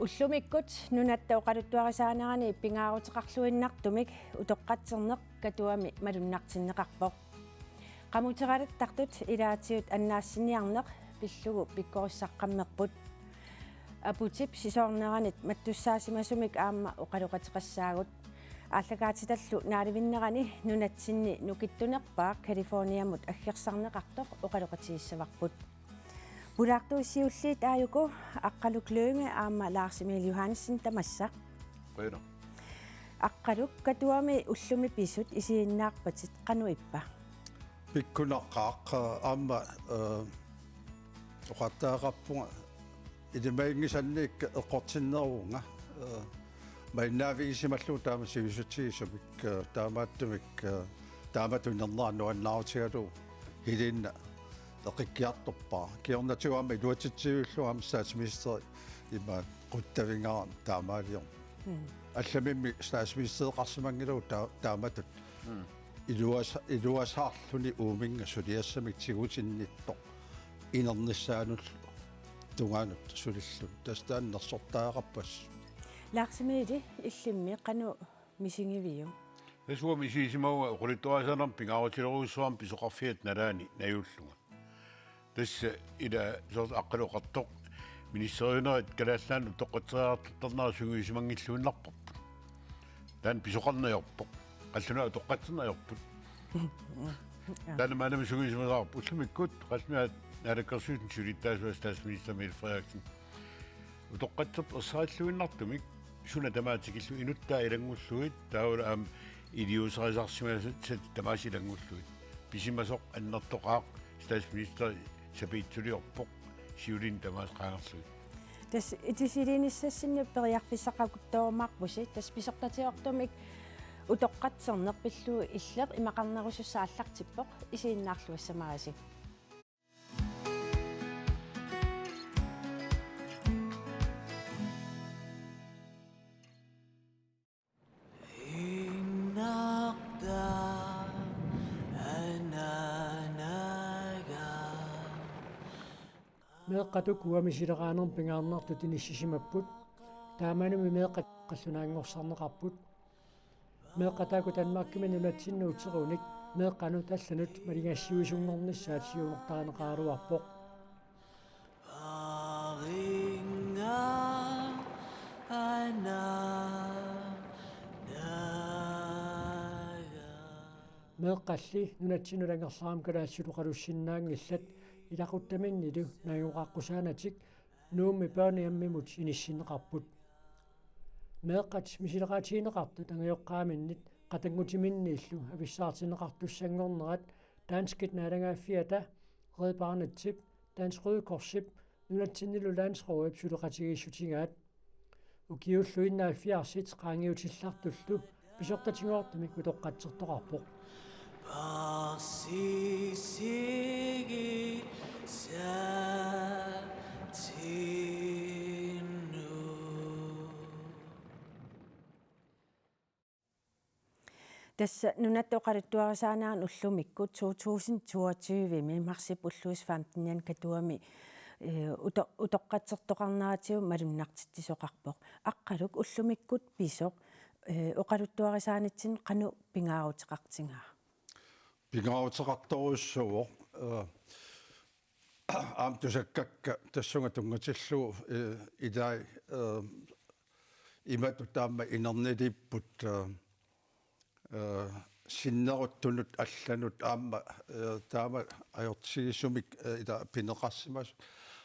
Ullumikut nunattauqaluttuarisaanarani ippiнгаарутеқарлуиннартумик утоққатсернеқ катуами малуннартиннеқарпоқ qamuteraluttартут илаатиут аннаассиниарнеқ пиллугу пиккориссаққаммерпут апутип сисоорнеранит маттуссаасимасумик аама оқалоқатеқассаагут ааллагаатиталлу нааливиннерани нунатсинни нукиттунерпаа калифорниамут аггерсарнеқартоқ оқалоқатииссаварпут Pulaartuussiulliit aayuku aqqaluklöönge aama Lars Emil Johansen tamassa. Qeena. Aqqaluk katuami ullumi pisut isiinnaarpatit qanuippa. Pikkunaqqaaq aama oqattaaqappunga idimaingisanniik eqqortinneruunga mainnaavigisimalluu taama sivisutiisumik taamaattumik taamatunernernu annaarutigalu hilinna Rikiartorpaa kiornatuama iluatitsiulluam statsminister ima quttavingaran taamaalior allamimmi statsminister qarsimangilu taamatut iluasaarluni uuminga suliassamik tiguutinnitto inernissaanullu tungaanut sulillun tastaannersortaaqarpas Laarsimiili illimmi qanu misingiviu Tasua misiisimaua qulittuasanam pingaarutileruussuam pisoqarfiat nalaani najulluga tässä ida sort aqqaluqartoq ministeriunerit kalaallaannu toqqateriartartarnera sunguisimangilluinlarput taan pisoqarnajorpoq qalluna toqqaternaajorput taan maanami sunguisimasaarpu ullumikkut qallmiat naalakkersuutun sulittaasua statsminister Mette Frederiksen toqqattert ersarilluinnartumik suna tamaatikillu inuttaa ilangulluit taula am idiuserisarsimaasat tamaasiilangulluit pisimasoq annertoqaaq statsminister Sabitsuliorpoq siulin tamaas qaangerluit tas itisiliinissassinni periarfissaqaquttoormaarpusi tas pisoqtatiortumik utoqqatsernerpillu illeq imaqarnerusussaallartippoq isiinnaarluassamaasi meeqqatuk uamisileqaanerm pingaarnertut inissisimapпут таамануми meeqqat qallunaanngorсарнеqarput meeqqataaku tanmaarkimi nunatsinnu uteruunik meeqqanu tallanut malingassiuisunnорнissaat siunertaranеqaaruarpoq meeqqalli nunatsinnulangersaam kalaassuluqalussinnaangillat ilaquttaminnilu najuqaqqussaanatik nuummi paaniammimut inissinneqarput meeqqat misileqaatiineqartut angajoqqaaminnit qatangutiminniillu avissaartineqartussangornerat danskit naalangaafiata Red Barnettip Dansk Røde Korssip nunatsinnilu landsråib suleqatigiissutigaat ukiulluinnaaffiarsit qaangiutillartullu pisortatingoortumik utoqqatsertoqarpoq Parsisigi satinu Tässä nunattoqaluttuarisaanaan ullumikkut 2022 marsip ulluus 15 katuami utoqqatsertoqarneratiu malunnartittisoqarpoq aqqaluk ullumikkut pisoq oqaluttuarisaanitsin qanu pingaaruteqartingaa Pingaaruteqartoruussuuq aamtusakkakka tassunga tungatillu idai imatu taamma inernilipput sinneruttunut allanut aamma taama ajortigisumik ida pineqarsimas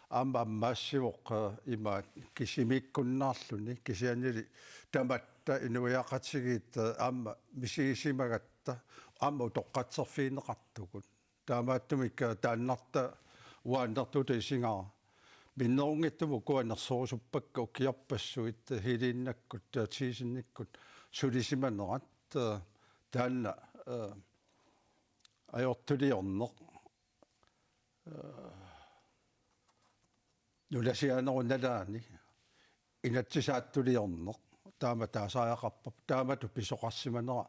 aamma ammassivoq ima kisimikkunnaarluni kisianili tamatta inuiaqatigiit aamma misigisimagatta aamma utoqqatserfiineqartukut taamaattumik taannarta uaannertuta isingaa minnerungittumu kuanersorusuppakka ukiarpassuit hiliinnakkut tiisinnikkut sulisimanerat taanna ajortuliorneq nulasiaanerunalaani inatsisaattuliorneq taama taasaajaqarpap taamatu pisoqarsimanera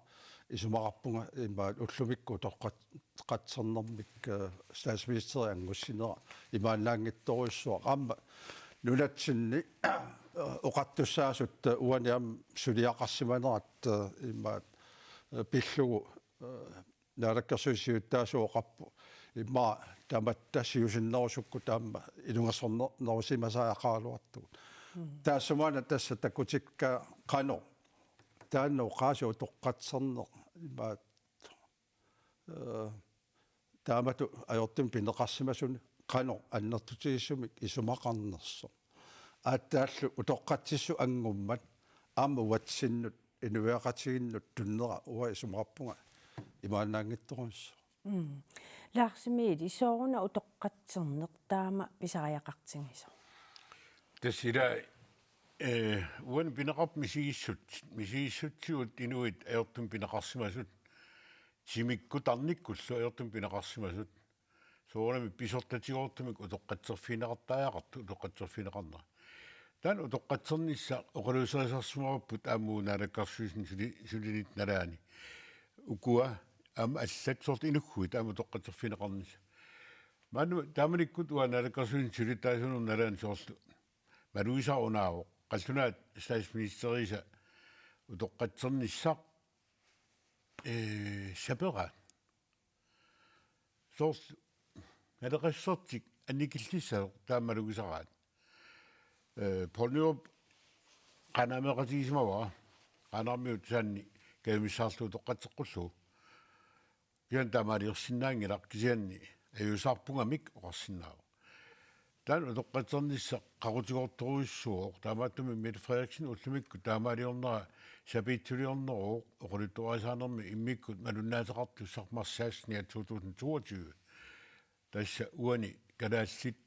isumaqarpunga imaat ullumikku toqqatsernermik statsministeri angussinera imaannaangittoruissuaq aamma nunatsinni oqattussaasut uaniam suliaqarsimanerat immaat pillugu naalakkersuissiuttaasuoqarpu imma tamatta siusinnerusukku taamma ilungersornersimasaaqaaluartugut taassumana tassa takutikka qano taanno qaasuu toqqatserneq immaat taamatu ajortum pineqarsimasuni qano annertutiissumik isumaqarnerso aattaallu utoqqatissu angummat aamma uatsinnut inuiaqatiginnut tunnera uа isumaqarpunga imaannaangittorusso Laarsimiili sooruna utoqqatserneq taama pisariaqartigiso. Tassila uan pineqarp misigissutsiut inuit ajortum pineqarsimasut timikkutarnikkullu ajortum pineqarsimasut soorami pisortatigoortumik utoqqatserfineqartaajaqartu utoqqatserfineqarnera taan utoqqatsernissa oqaluuserisarsumarapput aamuunaalakkarsuisin sulinit nalaani ukua am allat sort inugguit am utoqqatserfineqarnissa maanu taamanikkut uanaalakkarsuisin sulitaasuner nalaani soorlu maluisarunaawo qallunaat statsministeriisa utoqqatsernissaq saperaat soorlu naleqassortik annikillissaq taammalugisaraat Polnup qanameqatigismava qanarmiut saanni kaimissarlu utoqqatseqqullu kian taamaaliorsinnaangilaq kisianni ayusarpungamik oqarsinnaavu taan utoqqatsernissa qarutigortoruissuoq taamaattumi Mette Frederiksen ullumikku taamaaliornera sapiitsuliorneruuq oquluttuarisaanermi immikkut malunnaataqartu sarmarsaasnia 2022 tassa uani kalaallit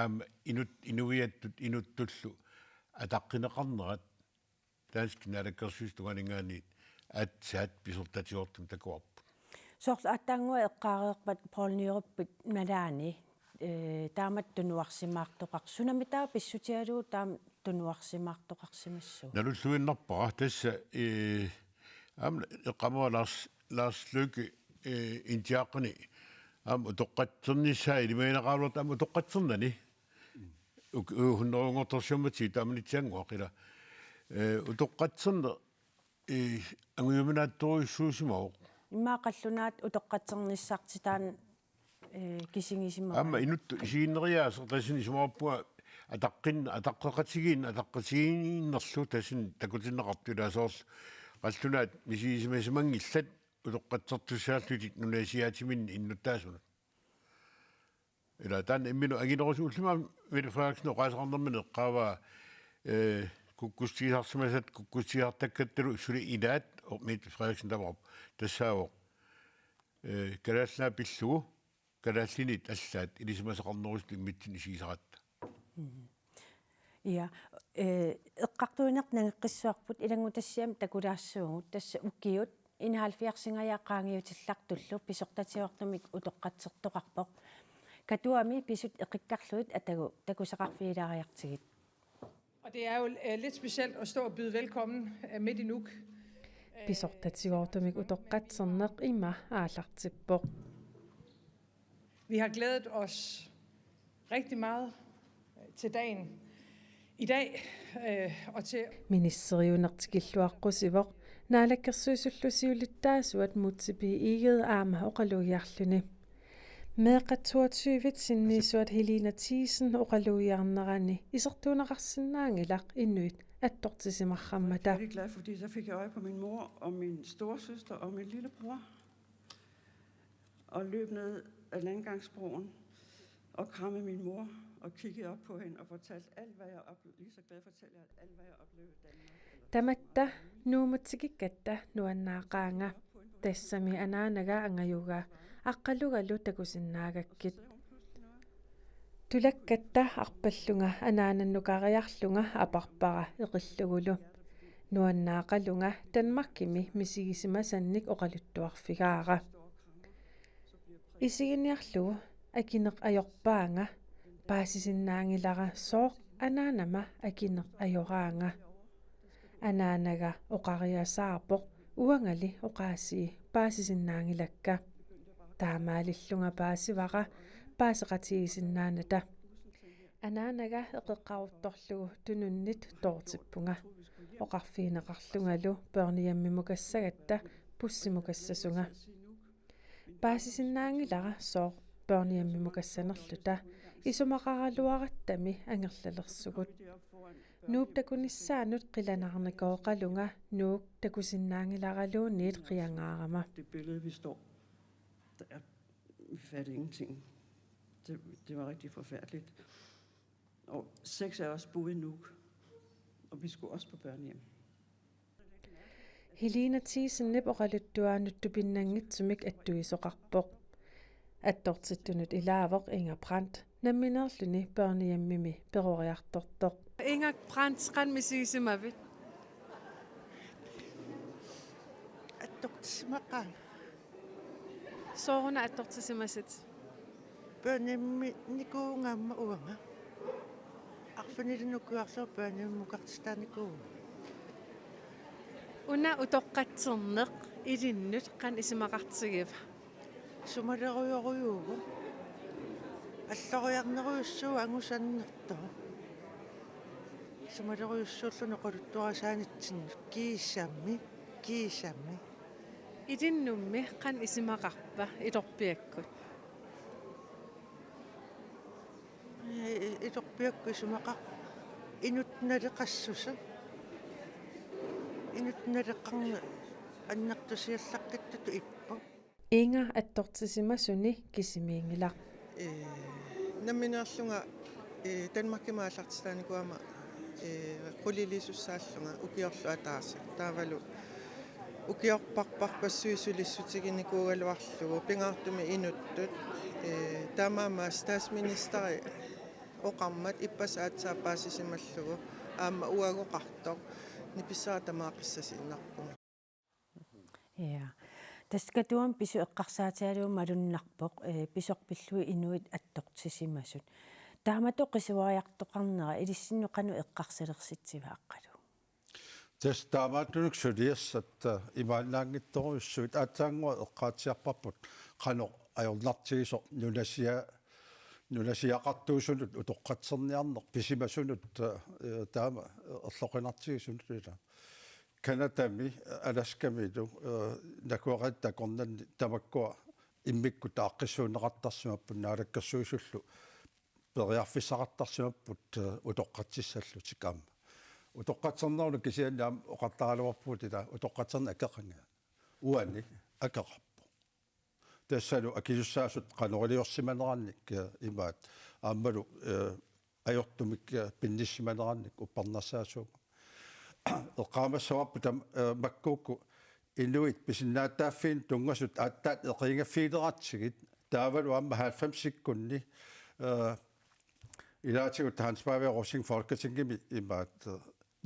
aama inuiattut inuttullu ataqqinеqarnerat taaskinaalakkersuistuganingaaniit aatsaat pisortatigoortum takuarpu Soorlu attaangua eqqaareerpat Paul Nyrupput malaani taamat tunuarsimaartoqarsunami taa pissutialuu taam tunuarsimaartoqarsimassu. nalulluinnarpara tassa aam eqqamua Lars Løkke intiaqqini aam utoqqatsernissaa ilimainaqaaluat aam utoqqatsernani hunnerungortorsiummati taamanitsianguaqila utoqqatserner anguyuminaattoruissuusimauq Immaaqallunaat utoqqatsernissaartitaan kisingisimma. Amma inuttu isiinneriaas tasin isumarappuga ataqqeqatigiinnerlu tasin takutinneqartulaasoorlu qallunaat misiisimasimangillat utoqqatsertussaallutiit nunaisiaatiminni innuttaasunut ila taan imminu aginerusu ullumaa Mette Frederiksen oqaasaqarnermini eqqaavaa kukkustiisarsimasat kukkustiisartakkattalu suli ilaat Mette Frederiksen tamarap tassaawoq kalaalnaa pillugu kalaallinit allaat ilisimasaqarneruslu immitsin isiisaratta Ja eqqartuineq nangeqqissuarput ilangutassiam takulaassууgut tassa ukkiut 71 qaangiutillartullu pisortatiortumik utoqqatsertoqarpoq katuami pisut eqikkarluit takusaqarfiilariartigit. Og det er jo lidt specielt at stå og byde velkommen midt i Nuuk. Pisortatigoortumik utoqqatserneq ima aallartippoq. Vi har glædet os rigtig meget til dagen i dag og til Ministeriunertikilluaqqusivоq naalakkersuisullusiulittaasuat mutsipi-iget aama oqaluiarluni meeqa 22 sinniisuat Helena Thiesen oqaluiarnerani isertuuneqarsinnaangilaq innuit attortisimarrammata. Jeg er glad, fordi så fik jeg øje på min mor og min storesøster og min lillebror og løb ned ad landgangsbroen og krammede min mor og kiggede op på hende og fortalte alt, hvad jeg oplevede. Lige så glad fortæller jeg alt, hvad jeg oplevede i Danmark. Tamatta nuumutsikikkatta nuannaaqaanga tassami anaanaga angayuga aqqalugallu takusinnaagakkit tulakkatta arpallunga anaanannukariarlunga aparpara eqillugulu nuannaaqalunga Danmarkimi misigisimasannik oqaluttuarfigaara isiginiarlugu akineq ajorpaanga paasisinnaangilara sooq anaanama akineq ajoraanga anaanaga oqariasaarpoq uangali oqaasii paasisinnaangilakka taamaalillunga paasivara paaseqatigisinnaanata Anaanaga eqeqqaruttorlugu tununnit toortippunga oqarfiineqarlungalu børnehjemmimukassagatta pussimukassasuga paasisinnaangilara soo børnehjemmimukassanerluta isumaqaraluarattami angerlalersugut nuup takunissaanut qilanarnikooqalunga nuuk takusinnaangilaraluunniit qiangaarama. Det billede, vi står, vi fattede ingenting. Det var rigtig forfærdeligt. Og 6 af os boede i Nuuk, og vi skulle også på børnehjem. Helena tiisennip oqaluttuaanuttupinnangitsumik attuisoqarpoq attortittunut ilaaveq Inger Brandt namminerluni børnehjemmimi peroriartortoq. Inger Brandt qanmisiisimavit attortisimaqaan sooruna attortisimasit børnehjemmi nikuungaamma uanga arfanilinukuarlor børnehjemmukartistaanikuu una utoqqatserneq ilinnut qan isimaqartigiva sumaleruyuruugu alloriarneruussuu angusannertor sumaleruyussuullu qoluttuarasaanitsinnu kiissammi ilinnummi qan isimaqarpa itorpiakkut itorpiakku isumaqa inutnaleqassusa inutnaleqqarna annertusiallaqqittutu ippa Inger attortisimasuni kisimiingila намминеерлунга Danmarkimaallartistaanikuama qulilisussaallunga ukiorlu ataasi taavalu ukiorparparpassuisulissutigинникуугалуарлугу пингаартуми инуттут таамаама статсминистери оқармат иппасаатсаапаасисималлугу аама уагоқартоқ ниписсаа тамаақиссасииннарпунга Ja. Taskatuam pisu eqqarsaatialuum malunnarpoq pisorpillui inuit attortisimasut. Taamatu qisuariartoqarnera ilissinnu qanu eqqarsalersitsiva aqqalu. Tas taamatunuk suliassat imaannaangittoruissuit aataangua eqqaatiarparput qanu ajornartigisoq nunasiaqartuusunut utoqqatserniarneq pisimasunut taama erloqinartigisunut ila kanatami alaskamilu nakuaqattakornanni tamakkua immikkut taaqqissuuneqartarsimappun naalakkersuisullu periarfissaqartarsimapput utoqqatissallу tikaama utoqqatsernerlu kisiannaam oqartaraluarpuut ila utoqqatserna akeqanga uani akeqarpu tassalu akisussaasut qanoriliorsimanerannik imaat aammalu ajortumik pinnissimanerannik upparnassaasuuga eqqaamassawappu makkuukku inuit pisinnaataaffiin tungasut aattaat eqingaffiileratsigit taavalu aamma 90 sekkunni ilaatigut Hans-Bavia Rosing Folketingimi imaat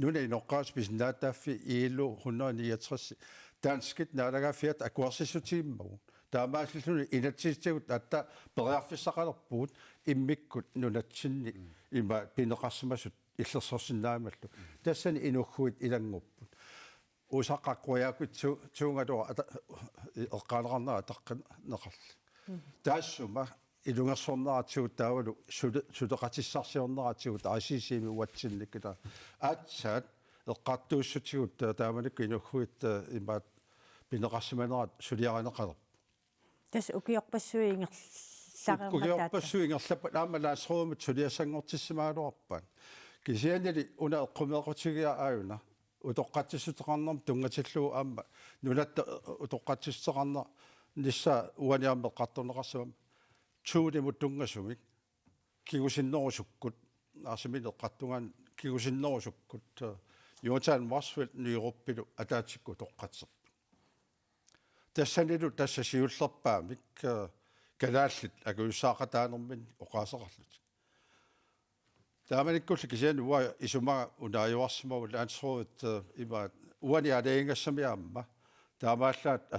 nuna inoqqaas pisinnaataaffi iilu 169 danskit naalagaafiat akuarsissutiimmagu taamaassilluni inatsiistigut aatta periarfissaqalerpuut immikkut nunatsinni ima pineqarsimasut иллерсорсиннаамаллу тассани инуггуит илангуппут усаққаққуяакут туунгалуа эққаалеқарнера таққан неқарли таассума илунгерсорнератигут таавалу сулеқатиссарсиорнератигут аасисими уатсинниккила аатсаат эққартууссутигут тааманикку инуггуит имаат пинеқарсиманерат сулиаранеқалерпу Tas ukiorpassuи ингерллареерпат угиорпассуи ингерлаппат аамалаассоорумут сулиассангортиссимаалуарпаан кисианили уна эққумеэқутигиа ааюна утоққатиссутеқарнерм тунгатиллуу аама нулатта утоққатиссутеқарнер нисса уаниаммеққартунеқарсуам туулимут тунгасумик кигусиннерусуккут аасиминеққартунгаан кигусиннерусуккут Johan Morsfeldt Nyruppillu ataatsikku toqqatserpu тассанилу тассасиуллерпаамик калааллит акуйуссаақатааnermin оқаасеқарлут тааманиккулли кисиан уа исумага унааюарсимагу лаансруут има уани алеингассамиаамма таамааллаат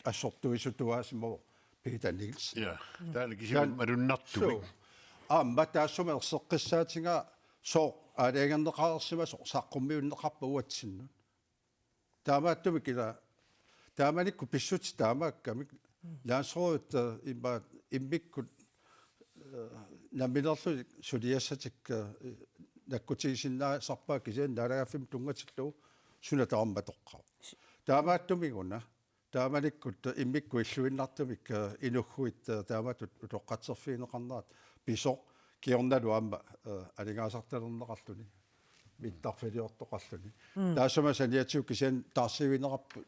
ассортуисутуаасимагу Peter Nielsen ja таана кисиан малуннартуми аамма таассума ерсеққиссаатинга соо алеингернеқарсимасо саққуммиуннеқарпа уатсинну таамааттуми кила тааманикку писсути таамааккамик лаансруут има иммиккут намилерлу сулиассатик наккутигисиннаа сарпаа кисиан налагаффим тунгатиллу сунатаарма тоққаа таамааттумигуна тааманиккут иммикку иллуиннартумик инуггуит тааматут тоққатсерфиинеқарнаат писо киорналу аама алингаасарталернеқарлуни миттарфилиортоқарлуни таасума саниатсуу кисиан таарсивинеқарпу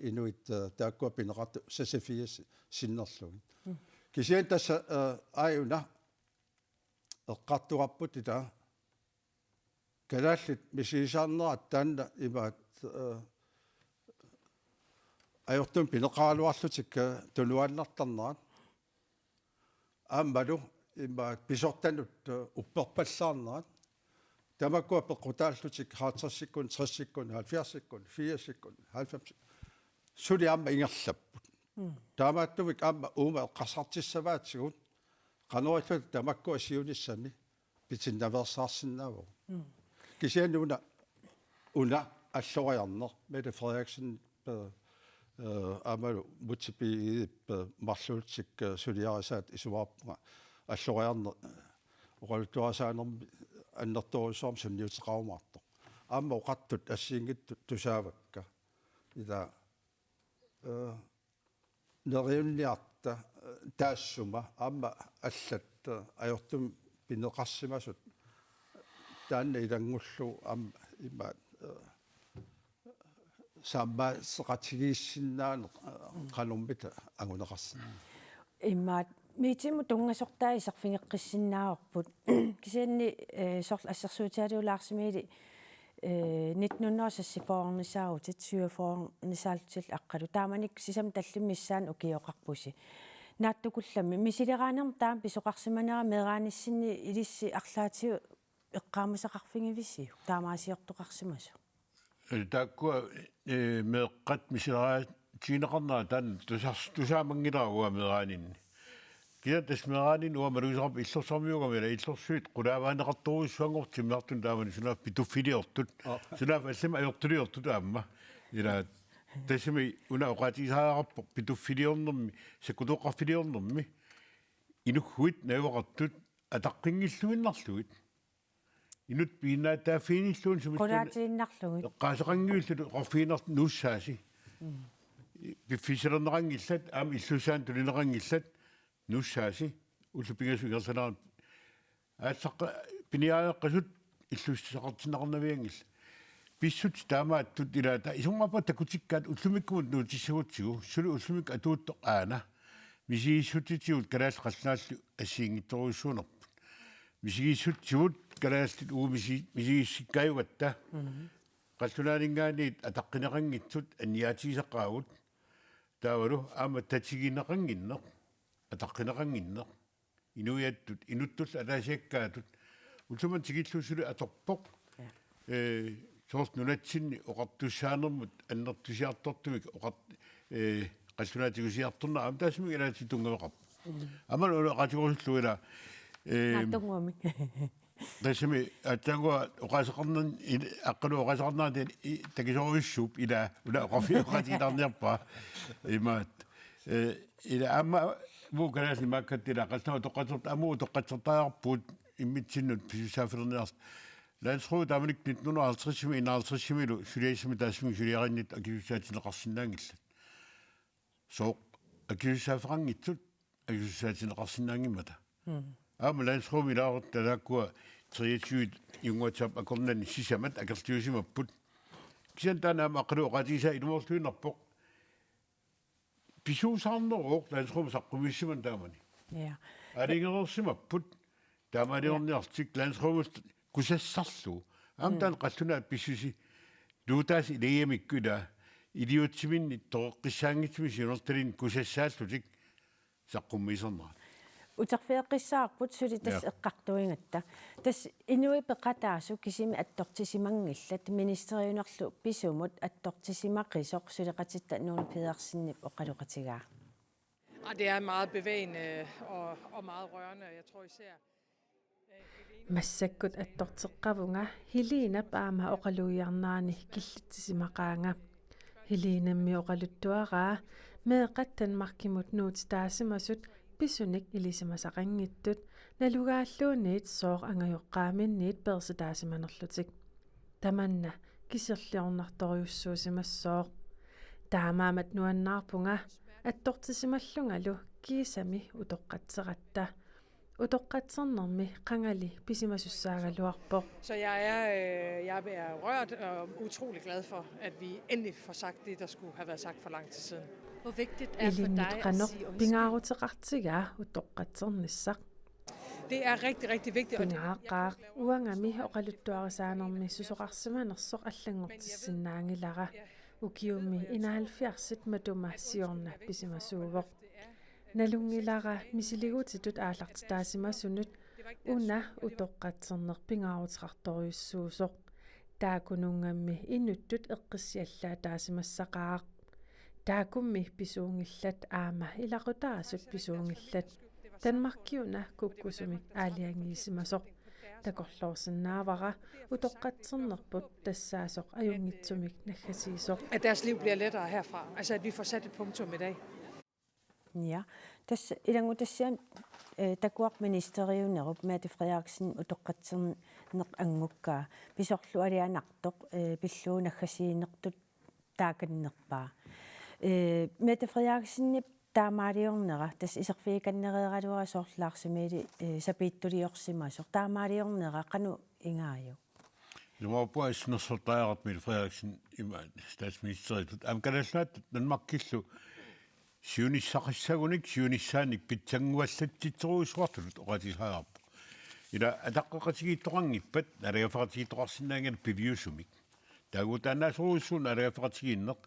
инуит тааккуа пинеқарту сасефиас синнерлуги кисиан тасса ааюна эққартуарпут ита калааллит мисисаарнерат таанна имаат ajortum pineqaaluarlutik tunuannartarnerat aammalu imma pisortanut upperpallaarnerat tamakkua peqqutaallutik 50-sikkun 60-sikkun 70-sikkun 80-sikkun 90 suli aamma ingerlapput taamaattumik aamma uuma eqqasartissavaatigut qanuarlut tamakkua siunissami pitinnaversaarsinnaavo kisianuna una alloriarner Mette Frederiksen amalu mutipi marluutik suliarisaat isuaappunga alloriarner oqaltuasaanermi annertorusorm sunniuteqaumartoq aamma oqartut assiingittut tusaavakka ila neriunniarta taassuma aamma allat ajortum pineqarsimasut taanna ilangullu aamma imma самма сеқатигииссиннаане қалумбита агунеқарсина иммаат митиму тунгасортаа исерфингеққиссиннааварпут кисианни сорл ассерсуутиалуулаарсимили 1964-нисаагутит сюафоорнисаалтил аққалу тааманик сисам таллиммиссаан укиоқарпуси нааттукуллами мисилераанерм таам писоқарсиманера мерааниссинни илисси арлаатиу эққаамасақарфингивиссиу таамаасиортоқарсимасу тааккуа меэққат мисилераа тинеқарнаа таан тусаамангиларуа мераанинни киа тасмераанин уамалуисарп иллорсармиугамила иллорсуит qulaavaanеқарторуссуангорти меартун таамани сунаф питуффилиортут сунаф аллама ajortuliortut аамма ила тасми уна оqaатисаарарпо питуффилиорнэрми сакутоқарфилиорнэрми инуггуит навеқартут атаққингиллуиннарлугит инут пинаатааффииниллуун сумиттун qulaatiinnarlugit эққаасеқангиуллу қорфиинерт нуссааси пиффисернерангиллат аама иллусаан тулинерангиллат нуссааси уллупингасугерсанаар аасаққа пиниааққасут иллуссақартиннеқарнавиангилла писсут таамааттут илаата исуммапа такутиккаат уллумиккумут нуутиссагутсигу сули уллумик атуутто аана мисииссутитиут калаал қаллааллу ассиингитторуйссуунерпут мисигииссутсигут калааллит мисигиссиккаюгатта qallunaaninggaaniit ataqqinaqanngitsut anniaatigisaqaagut taavalu aama tatsigинеқангиннеқ атаққинеқангиннеқ инуяттут инуттул алаасиаккаатут улсуман тигиллуусули аторпоқ соорт нунатсинни оқартуссаанермут аннертусиартортумик оқарт qallunaatигусиарторна аам таасмиг илаати тунгавеқар амал оqatigorulluila нааттунгуами Тасми атангуа оqaасеқарнан аққалу оqaасеқарнаатин такисоруиссууп ила ула оқафиоқатиларниарпа имаат ила амма мукаласи маккаттила қалснаа тоққатсерт амуу тоққатсертаарпуут иммитсиннут писусаафернеарс лансруу тааманик 1950-ми 1950-милу сулиассими таасми сулиараннит акисусаатинеқарсинаангиллат соо акисусааферангитсут акисусаатинеқарсинаангиммата аамлансруу милаарут талааккуа 23 юнгуатсап акорнани сисамат акертиусимаппут кисантаанаама аққалу оqaатиса илуморлуинарпоқ писуусаарнероо лансруу саққумиссиман таамани я алингерсимаппут таамалиорниартик лансруу кусассарлу аамтаан қаллунаа писсуси луутаас илиямиккула илиутсиминни тоққиссаангитсими синерталин кусассааллутик саққуммисернера утерфеэққиссаарпут сули тас эққартуингатта тас инуи пеқатаасу кисими аттортисимангиллат министериунерлу писумут аттортисимаққисоқ сулеқатитта нуна педерсиннип оқалуқатигаа Det er meget bevægende og meget rørende, jeg tror især массаккут аттортеққавунга хилинап аама оқалуиарнаани киллитсимақаанга хилинамми оқалуттуараа меэқаттан маркимут нуут таасимасут pisunik ilisimasaqangittut nalugaalluunniit soor angajoqqaaminniit persidaasimanerlutik tamanna kisserliornartoriussuusimassooq taamaamat nuannaarpunga attortisimallungalu kiisami utoqqatseqatta utoqqatsernermi qangali pisimasussaagaluarpoq. Så jeg er rørt og utrolig glad for, at vi endelig får sagt det, der skulle have været sagt for lang tid siden. Hvor vigtigt er for dig at Ilinniqqanoq sige undskyld? pingaaruteqartigaa utoqqatsernissaq Det er rigtig, rigtig vigtigt. Og pingaaqaaq uangami oqaluttuarisaanermi susoqarsimanersoq allangortissinnaangilara ukiumi 71 matuma siorna pisimasuuvoq nalungilara misiligutitut aallartitaasimasunut una utoqqatserner pingaaruteqartoriussuusoq taakunungammi innuttut eqqissiallaa taasimassaqaaq taakummi pisuungillat aama ilaqutaasut pisuungillat Danmarkiuna kukkusumik aaliangiisimasoq takorlorsinnaavara utoqqatsernerput tassaasoq ajungitsumik naggasiisoq. at deres liv bliver lettere herfra. Altså, at vi får sat et punktum i dag. Ja, tässä ilangutassian takuaqministeriunerup Mette Frederiksen utoqqatserneq angukkaa pisorlualianartoq pilluunaggasiinertut taakannerpaa. Mette Frederiksen taamaaliornera tas iserfiikannereeraluara soorlaarsimaili sapiittuliorsimasoq taamaaliornera qanu ingaaju. Det var på at snursorteret Mette Frederiksen statsministeriet. Amkanasnat Danmarkillu siunissaqissagunik siunissaanik pitsanguassatitteruisuartulut oqatisaarp. Ila ataqqaqatigiittoqangippat nariafaratigiittoqarsinnaangan piviusumik. Taaguutaannaasuruissuun nariafaratigiinneq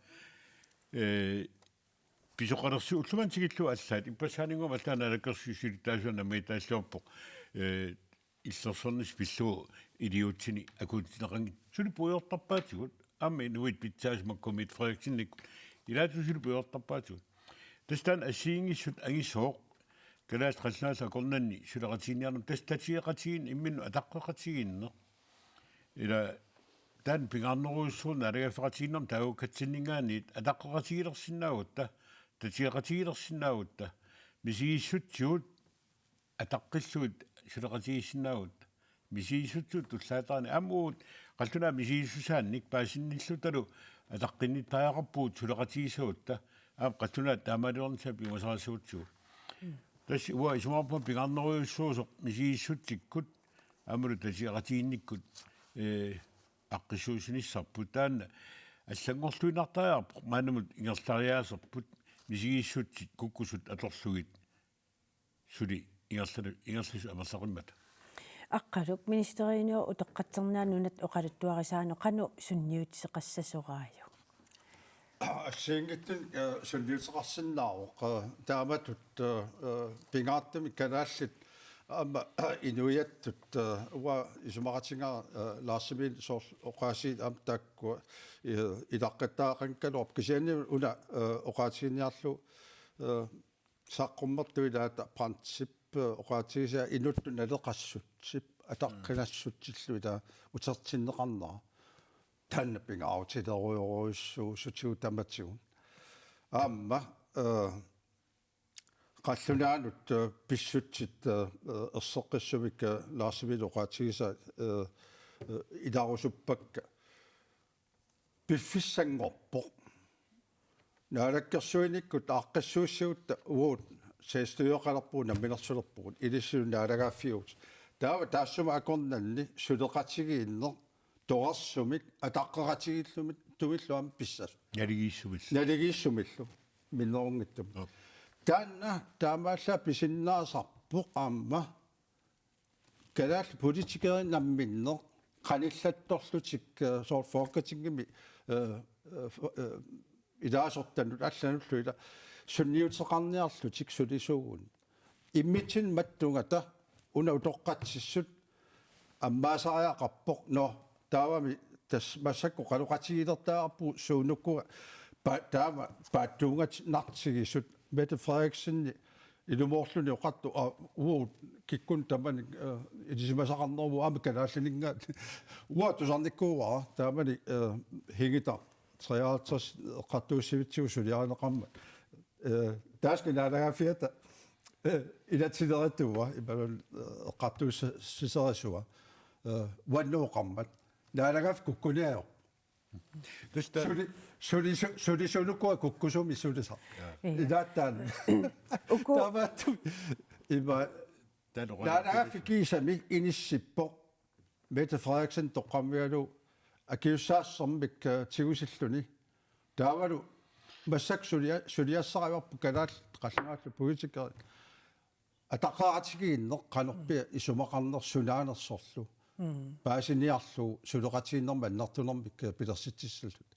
pisoqalersi ullumantigillu allaat ippasaaninguma taanalakkersiusili taasuana meitaallorpoq иллерсэрнис пиллуу илиутсини акуутинеқанги сули пуйортарпаатигут аама нуит питсаасмаккумит фредериксинник илаатусули пуйортарпаатигут тастан ассиингиссут агиссооқ калаас қаллааса корнанни сулеқатиинниарнам тастатиеқатигин иммину атаққеқатигинне ила таан пингаарнеруйуссуун алагаффеқатигиннерм таагуккатсиннингаанниит атаққеқатигилерсинаагутта татиеқатигилерсинаагутта мисигиссутсуут атаққиллуут сулеқатигиссинаагут мисигиссутсуут туллаатаани аммуут қалтунаа мисигиссусаанник паасинниллуталу атаққинниттаақарпуут сулеқатигисаутта аам қалтунаа таамаалуорниса пимасарасуутсуу тасси уа исумарпа пингаарнеруйуссуусоқ мисигиссутсиккут аммулу татиеқатигинниккут аққиссуусиниссарпут таанна аллангорлуинартариарпоқ маанамут ингерлариаасерпут мисигиссутсик куккусут аторлугит сули ингерласу амерлақиммата Аққалук министериинео утоққатсернаанунат оқалуттуарисаано қану сунниутсеқассасораaju. Ассиингиттун сунниутеқарсиннаавоқ тааматут пингааттами канааллит ама инуяттут уа исумақатингаа лаарсимин соор оқаасиит ам таакку илаққаттаақанкалуоп кисиани уна оқаатигинниарлу саққуммертуилаата принцип оқаатигиса инутту налеқассутсип атаққинассутсиллуила утертиннеқарнера танна пингаутилеруйоруйуссуу сутиу таматигун аама қаллунаанут писсутсит ерсеққиссумикка лаарсимил оқаатигиса иларусуппакка пиффиссангорпоқ наалаккерсуиниккут ааққиссууссуутта уут сеестуйоқалерпуу намминерсулерпугут илиссуун наалагааффиут таава таассума акорнанни сулеқатигииннер тоқарсумик атаққеқатигиллумит туиллуам писсас налигииссумиллу миннерунгиттум таанна таамаалла писиннаасарпоқ аама калаал политикерин намминнер qanillattorlutik sort folketingimi ilaasорtanут аллануллуила сунниутеқарниарлутик сулисуугун иммитсин маттунгата уна утоққатсиссут аммаасариақарпоқ но таавами тас массакку қалуқатигилертаарпу суунуккуга таама пааттуунгат нартигисут Mette Frederiksen илумоорлуни оқатту уу киккун тамани илисимасақарнерву аамакалааллинингаат уа тусарниккууара таамани хигита 53 эққартууссивитсигу сулиаринеқарма тааскинаалагаафиата Inatiderattua ibalul qatus siserasua wannuuqarmat naalagaf kukkuniao suli sunukua kukkusumi sulisa idaattaan tavattu ima naalagaf kiisami inissippo Mette Frederiksen toqqammialu akiussaassarmik tigusilluni taavalu масsak сулиассариварпу канаал qallunaаллу политикер атаққаратигииннеқ қанерпиа исумақарнерсунаанерсорлу паасиниарлу сулеқатииннерма аннартунермик пилерситсиллут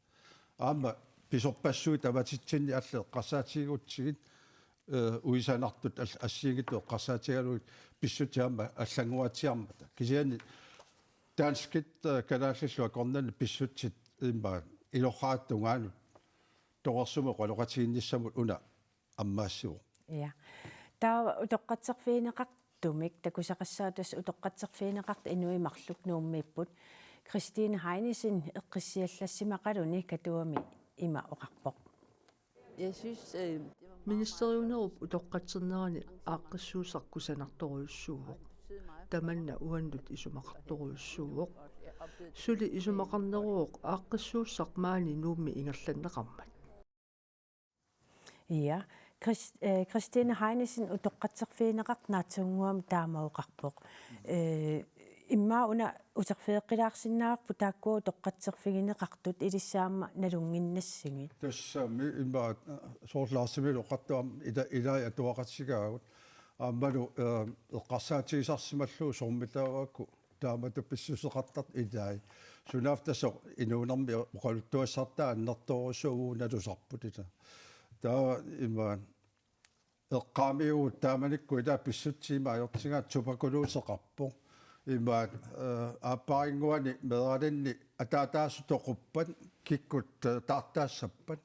аама писорпассуи таватитсинни алле эққарсаатигутсигит уисанартут ассигиту эққарсаатигалуит писсутиама аллангуатиармата кисиани таанскит канааллу акорнани писсутсит имма илорхааттунгаанут тоорсуме qaloqatiinnissamut una аммаассуу ja таа утоққатсерфиинеқартумик такусақассаатас утоққатсерфиинеқарт инуимарлук нууммииппут Кристине Хайнисен эққиссиаллассимақалуни катуами има оқарпоқ Ministeriunerup utоққатсернерани ааққиссуусаркусанарторуйуссууоқ таманна уаннут исумақарторуйуссууоқ сули исумақарнеруоқ ааққиссууссармаани нуумми ингерланнеқармат ja Кристине Хайнисен утоққатсерфиинеқарт наатсунгуам таамаоқарпоқ имма уна утерфеэққилаарсиннааварпу тааккуу тоққатсерфигинеқартут илиссаама налунгиннассиги тассаами имма соорлаарсимил оқаттуам илаа атуақатсигаагут ааммалу эққарсаатигисарсималлуу сормилаараакку таамату писсусеқартарт илаи сунаафтасо инуунэрми оқалуттуассартаа аннэрторусуу налусарпут ита таа имма эққаамиу тааманикку илаа писсутсиима ajortingaat тупакулуусеқарпо имма ааппарингуани мералинни атаатаасу тоқуппат киккут таартаассаппат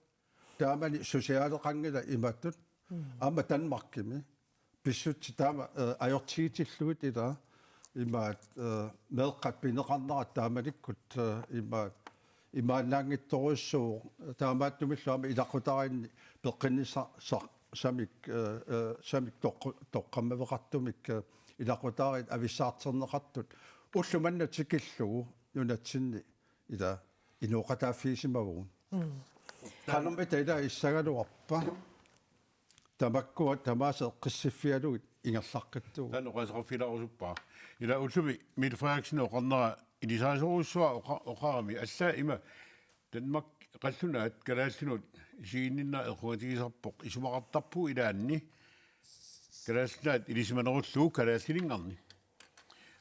таамани сусиаалеқангила иматтут аама танмаркими писсутси таама ajortigitillugit илаа имаат меэққат пинеқарнерат тааманиккут имаат имааннаангитторуссуу таамааттумиллуама илақутаринни пеққинниса самик тоққаммавеқартумик илақутарит ависсаартернеқартут уллуманна тикиллугу нунатсинни ила инуоқатааффиисимавуун канумбита ила иссагалуарпа тамаккуа тамааса эққиссиффиалугит ингерлаққаттуу таноқасеқарфиларусуппаа ила уллуми Mette Frederiksen оқарнера илисаасоруссуа оқарами аллаа има Danmark qallunaat kalaallinut isiinninna equatigисарпоқ исумақартарпу илаанни kalaallunaat илисиманеруллуу kalaalliningarni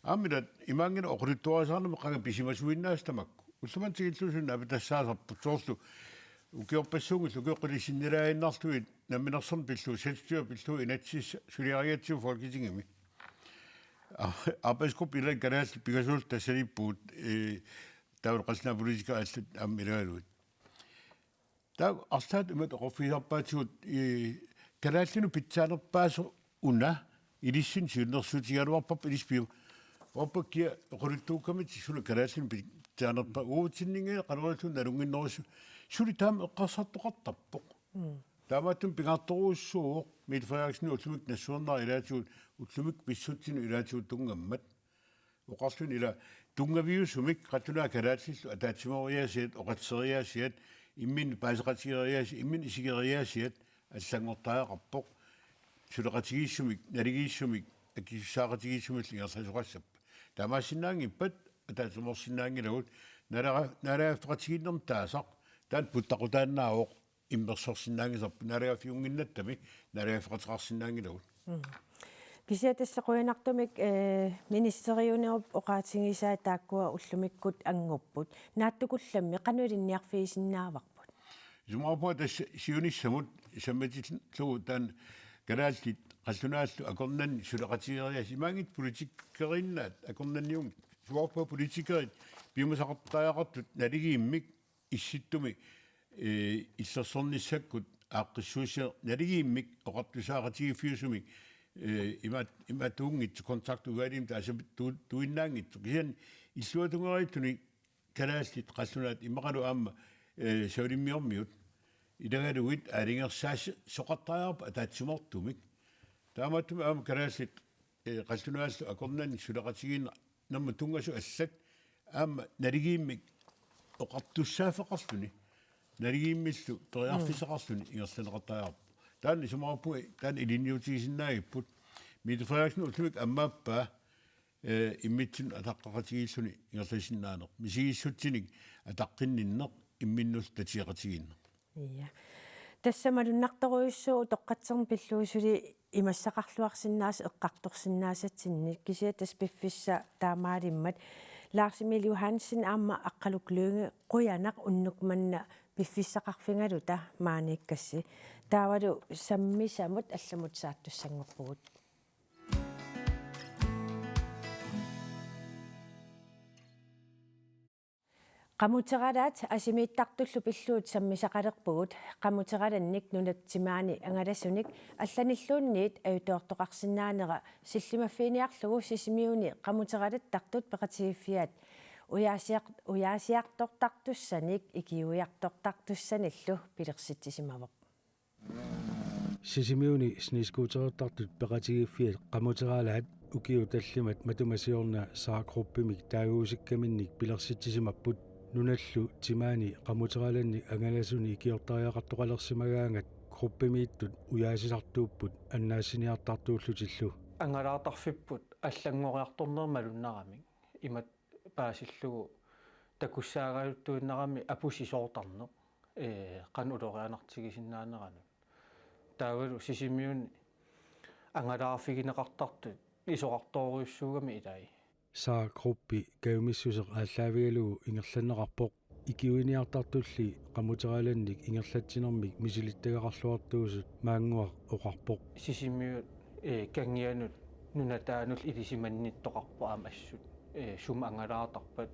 аамилат имаангина оқулуттуарисаарнама қага писимасуиннаастамакку уллуман тигиллусунна апитассаасарпут соорлу укиорпассуугуллу укиоққулиссиннилаиннарлуит намминерсэрн пиллу selvstyre пиллу инатсис сулиариатсиу folketingimi arbejdsgruppe illan kalaalli pigasuul tassalippuut таавал qalsna политика аллут аммилаалуит таа арсаат имат оқоффисарпаатигут калааллину питсаанерпаасо уна илиссин сиуннерсуутигалуарпап илиспиу оппаккия оқулуттууккамит сула калааллину питсаанерпа уутсиннинге қалуаллун налунгиннерусу сули таама эққарсартоқартарпоқ таамааттум пингаарторуussuu Mette Frederiksen уллумик нассуарнаа илаатигут уллумик писсутсину илаатигут тунгаммат оқарлун ила тунгавиусумик qattunaa kalaallilu ataatsimoriasiat oqatseriaasiat immin paasaqatieriaasi immin isigeriaasiat аллангортаақарпоқ сулеқатигииссумик налигииссумик акиссаақатигииссумил ингерсасоқассап таамаассиннаангиппат атаатсуморсиннаангилагут налаафтеқатигиннерм таасақ таат путтақутааннаавоқ иммерсорсиннаангисарпу налаафиунгиннаттами налаафеқатеқарсиннаангилагут кисиатассақуинартумик министериунеруп оqaатигисаа тааккуа уллумиккут ангуппут нааттукулламми канулинниарфиисиннааварпут жумаапуа тасс сиуниссамут самматиллугу таан галааллит қаллунааллу акорнанни сулеқатигериас имаангит политиккериннаат акорнанниум жумаапуа политикерит пиумасақартаақартут налигииммик исситтуми иллерсорниссаккут ааққиссуусиа налигииммик оқартусаақатигиффиусумик имат тунгит контакт угалим таасап туиннаангит киан иллуатунгеритуни калааллит қаллунаат иммақалу аама саулиммиормиут идагалугит алингерсаас соқартаярпа атаатсимортумик таамааттуми аама караасит qassunaassu akornani sulaqatigiin namma tungasu assat aama naligiimmik oqartussaafeqarluni naligiimmissu toriarfisaqarluni ingersaneqartaajarpu taanni sumarappu taan ilinniutigisinnaagiput Mette Frederiksen utlumik ammaappa immitsun ataqqaqatigiissuni ingersaisinnaaneq misigissutsinik ataqqinninneq imminnus tatiaqatiginneq Ja. Тассамалуннарторуйуссуу тоққатсерм пиллуусули имассақарлуарсиннаас эққарторсиннаасатсинни кисиа таспиффисса таамаалиммат Lars Emil Johansen аама аққалуклуунги қуянақ уннукманна пиффиссақарфингалута maanikassi таавалу саммисамут алламут сааттуссангорпугут Qamuteralaat asimiittартуллу пиллуут саммисақалерпугут qamuteralанник нунатсимаани ангалассуник алланиллуунниит аютоортоқарсинаанера силлимаффиниарлугу сисимиуни qamuteralат тартут пеқатигиффиат уяасиартортартуссаник икиуиартортартуссаниллу пилерситсисимавоқ сисимиуни снискуутерертартут пеқатигиффиат qamuteralaat укиу таллимат матумасиорна саагруппимик таагуусиккаминник пилерситсисимаппут нуналлу тимаани qamuteralанни ангаласуни икиортариақартоқалерсимагаангат группимииттут уяасисартууппут аннаассиниартартууллутиллу ангалаартарфиппут аллангориарторнермалуннарамик имат паасиллугу такуссаагаалуттуиннарами апусисоортарнеқ канулорианартигисиннаанерами таавалу сисимиуни ангалаарфигинеқартартут исоқарторуйуссуугами илай saa gruppi kaumissусеқ ааллаавигалугу ингерланнеқарпоқ икиуиниартартулли qamuteralанник ингерлатсинермик мисилиттагақарлуартуусут маангуақ оқарпоқ сисимиут кангианут нунатаанул илисиманниттоқарпо аама ассут сума ангалаартарпат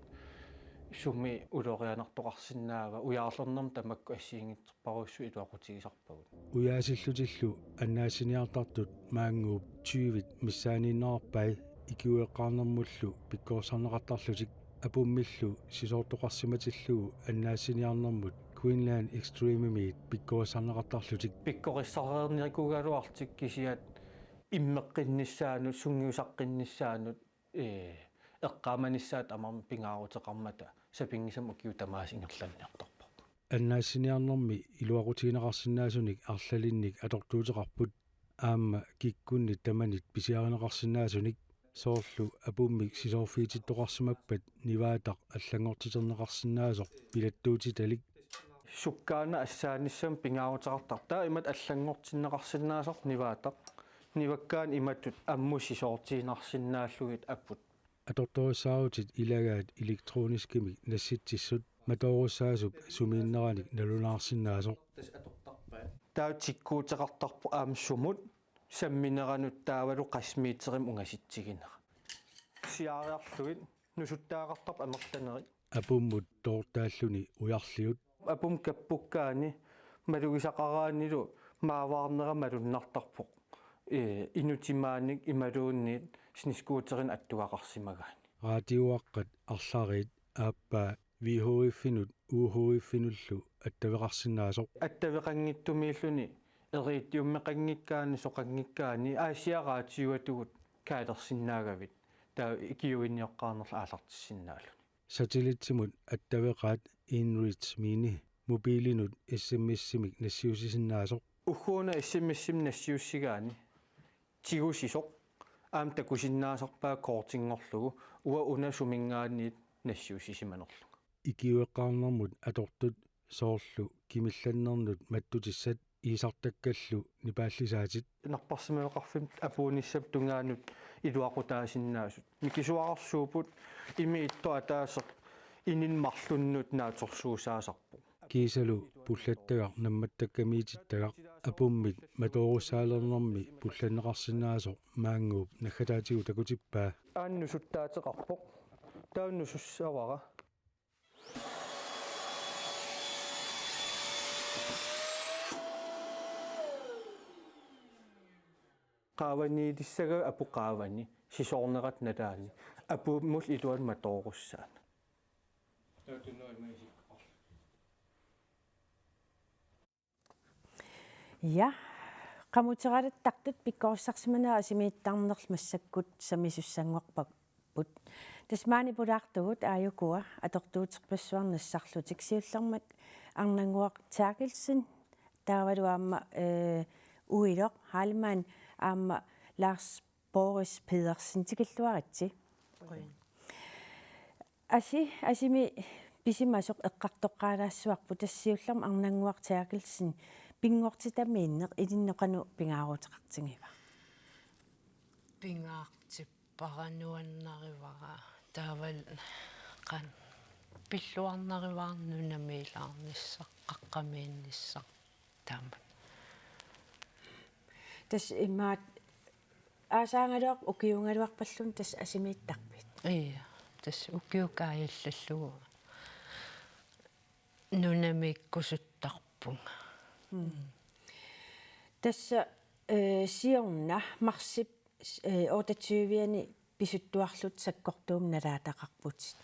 суми улорианартоқарсинаава уяарлернерм тамакку ассиингитсерпаруссу илуақутигисарпагут уяасиллутиллу аннаассиниартартут маангууп 20 миссаанииннерпай икиуэққарнэрмуллу пиккоорсарнеқартарлутик апуммиллу сисоортоқарсиматиллугу аннаассиниарнэрмут Queensland Extreme пиккоорсарнеқартарлутик пиккорissarernerikugaluartik кисиат иммеққиннссаанут сунгиусаққиннссаанут эққааманиссаат амарми пингаарутеқармата сапингисам укиутамаас ингерланниартарпа аннаассиниарнэрми илуақутигинеқарсинаасуник арлалинник атортуутеқарпут аама киккунни таманит писиаринеқарсинаасуник соорлу апуммик сисоорфиититтоқарсимаппат ниваатақ аллангортитернеқарсинаасоқ пилаттуутиталик суккаана ассааниссам пингаарутеқартар таа имат аллангортиннеқарсинаасоқ ниваатақ ниваккаан иматтут аммуссисоортиинарсинааллугит аппут аторторуссааутит илагаат электронискимик насситсиссут маторуссаасуп сумииннераник налунаарсинаасоқ таа тиккуутеқартарпу аамсумут самминеранут таавалу қасмиитерим унгаситсигинера сиариарлугит нусуттаагартарп амерланери апуммут тоортааллуни уярлиут апум каппуккаани малугисақараанилу мааваарнера малуннартарпоқ инутимааник ималуунниит снискуутерин аттуақарсимагаани радиоаққат арлариит ааппа VHF-инут UHF-инуллу аттавеқарсинаасоқ аттавеқангиттумииллуни эрииттиуммеқангиккаани соқангиккаани аасиараатиуатугут каалерсинаагавит таа икиуинниоққарнерла аалартиссиннаалу сателлитсимут аттавеқаат inReach mini мобилинут SMS-симик нассиусисиннаасоқ уггууна SMS-сим нассиуссигаани тигусисоқ аам такусиннаасарпаа коортингорлугу уа уна сумингааниит нассиусисиманерлу икиуэққарнэрмут атортут соорлу кимилланнернут маттутиссат иисартаккаллу нипааллисаатит нарпарсимавеқарфим апууниссап тунгаанут илуақутаасиннаасут микисуарсуупут ими итто атаасеқ ининмарлуннут нааторсуусаасарпу кисалу пуллаттагар намматтаккамиититтагар апуммик маторуссаалернэрми пулланнеқарсинаасоқ маангууп наггатаатигу такутиппаа ааннусуттаатеқарпоқ тауннусуссавара qaavaniilissага апуqaavani сисоорнерат налаани апууммул илуан маторуссаана Ja, qamuteraluttaqtut pikkorussarsimana asimiittarnerl massakut samissussangorpakput tasmaani pulaartugut aayukua atortuuterpassuarnassarlutik siullermat arnanguaq Terkelsen taavalu aamma uiloq Halman aamma Lars Boris Pedersen tikilluaritsi asimi pisimasoq eqqartoqqaalaassuarpu tassiullerma arnanguaq Terkelsen pingortitamiinneq ilinneqanu pingaaruteqartingiva pingaartipparanuannarivara taaval qan pilluarnarivaarnunamiilaarnissa qaqqamiinnissa taamat tas immaat aasaangaluaq ukiungaluarpallun tas asimiittarpit iya tas ukiukaayallallugu nunamikkusuttarpunga tassa siorna marsip 28-ni pisuttuarlut sakkortuum nalaataqarputit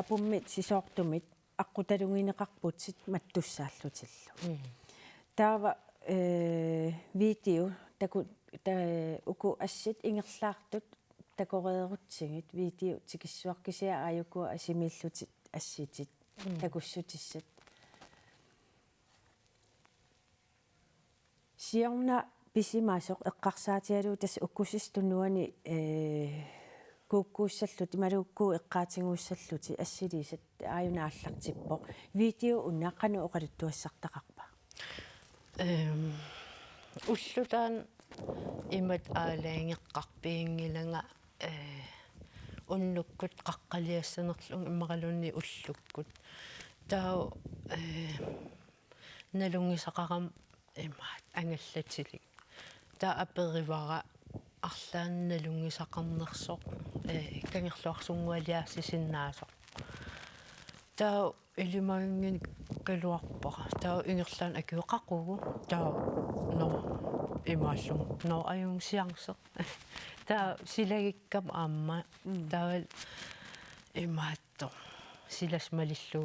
apummit sisoortumit aqutalungineqarputit mattussaallutillu taava video taku uku assit ingerlaartut takoreerutsigit video tikissuarkisia aayukua asimillutit assitit takussutissat siorna pisimasoq eqqarsaatialu tas ukkusistunnuani kuukkuussalluti maluukkuu eqqaatinguussalluti assiliisat aayunaallartippo video unnaqqanu oqaluttuassartaqarpa уллутаан имат аалаангеққарпиингилага уннуккут қаққалиассанерлун иммақалунни уллуккут таа налунгисақарам имаат ангаллатилик таа аперивара арлаанналунгисақарнерсоқ кангерлуарсунгуалиарсисиннаасоқ таа илимагингин калуарпара таа ингерлаан акиоқақугу таа но имааллун но аюнгсиарсеқ таа силагиккам аама таавал имаатто силасмалиллу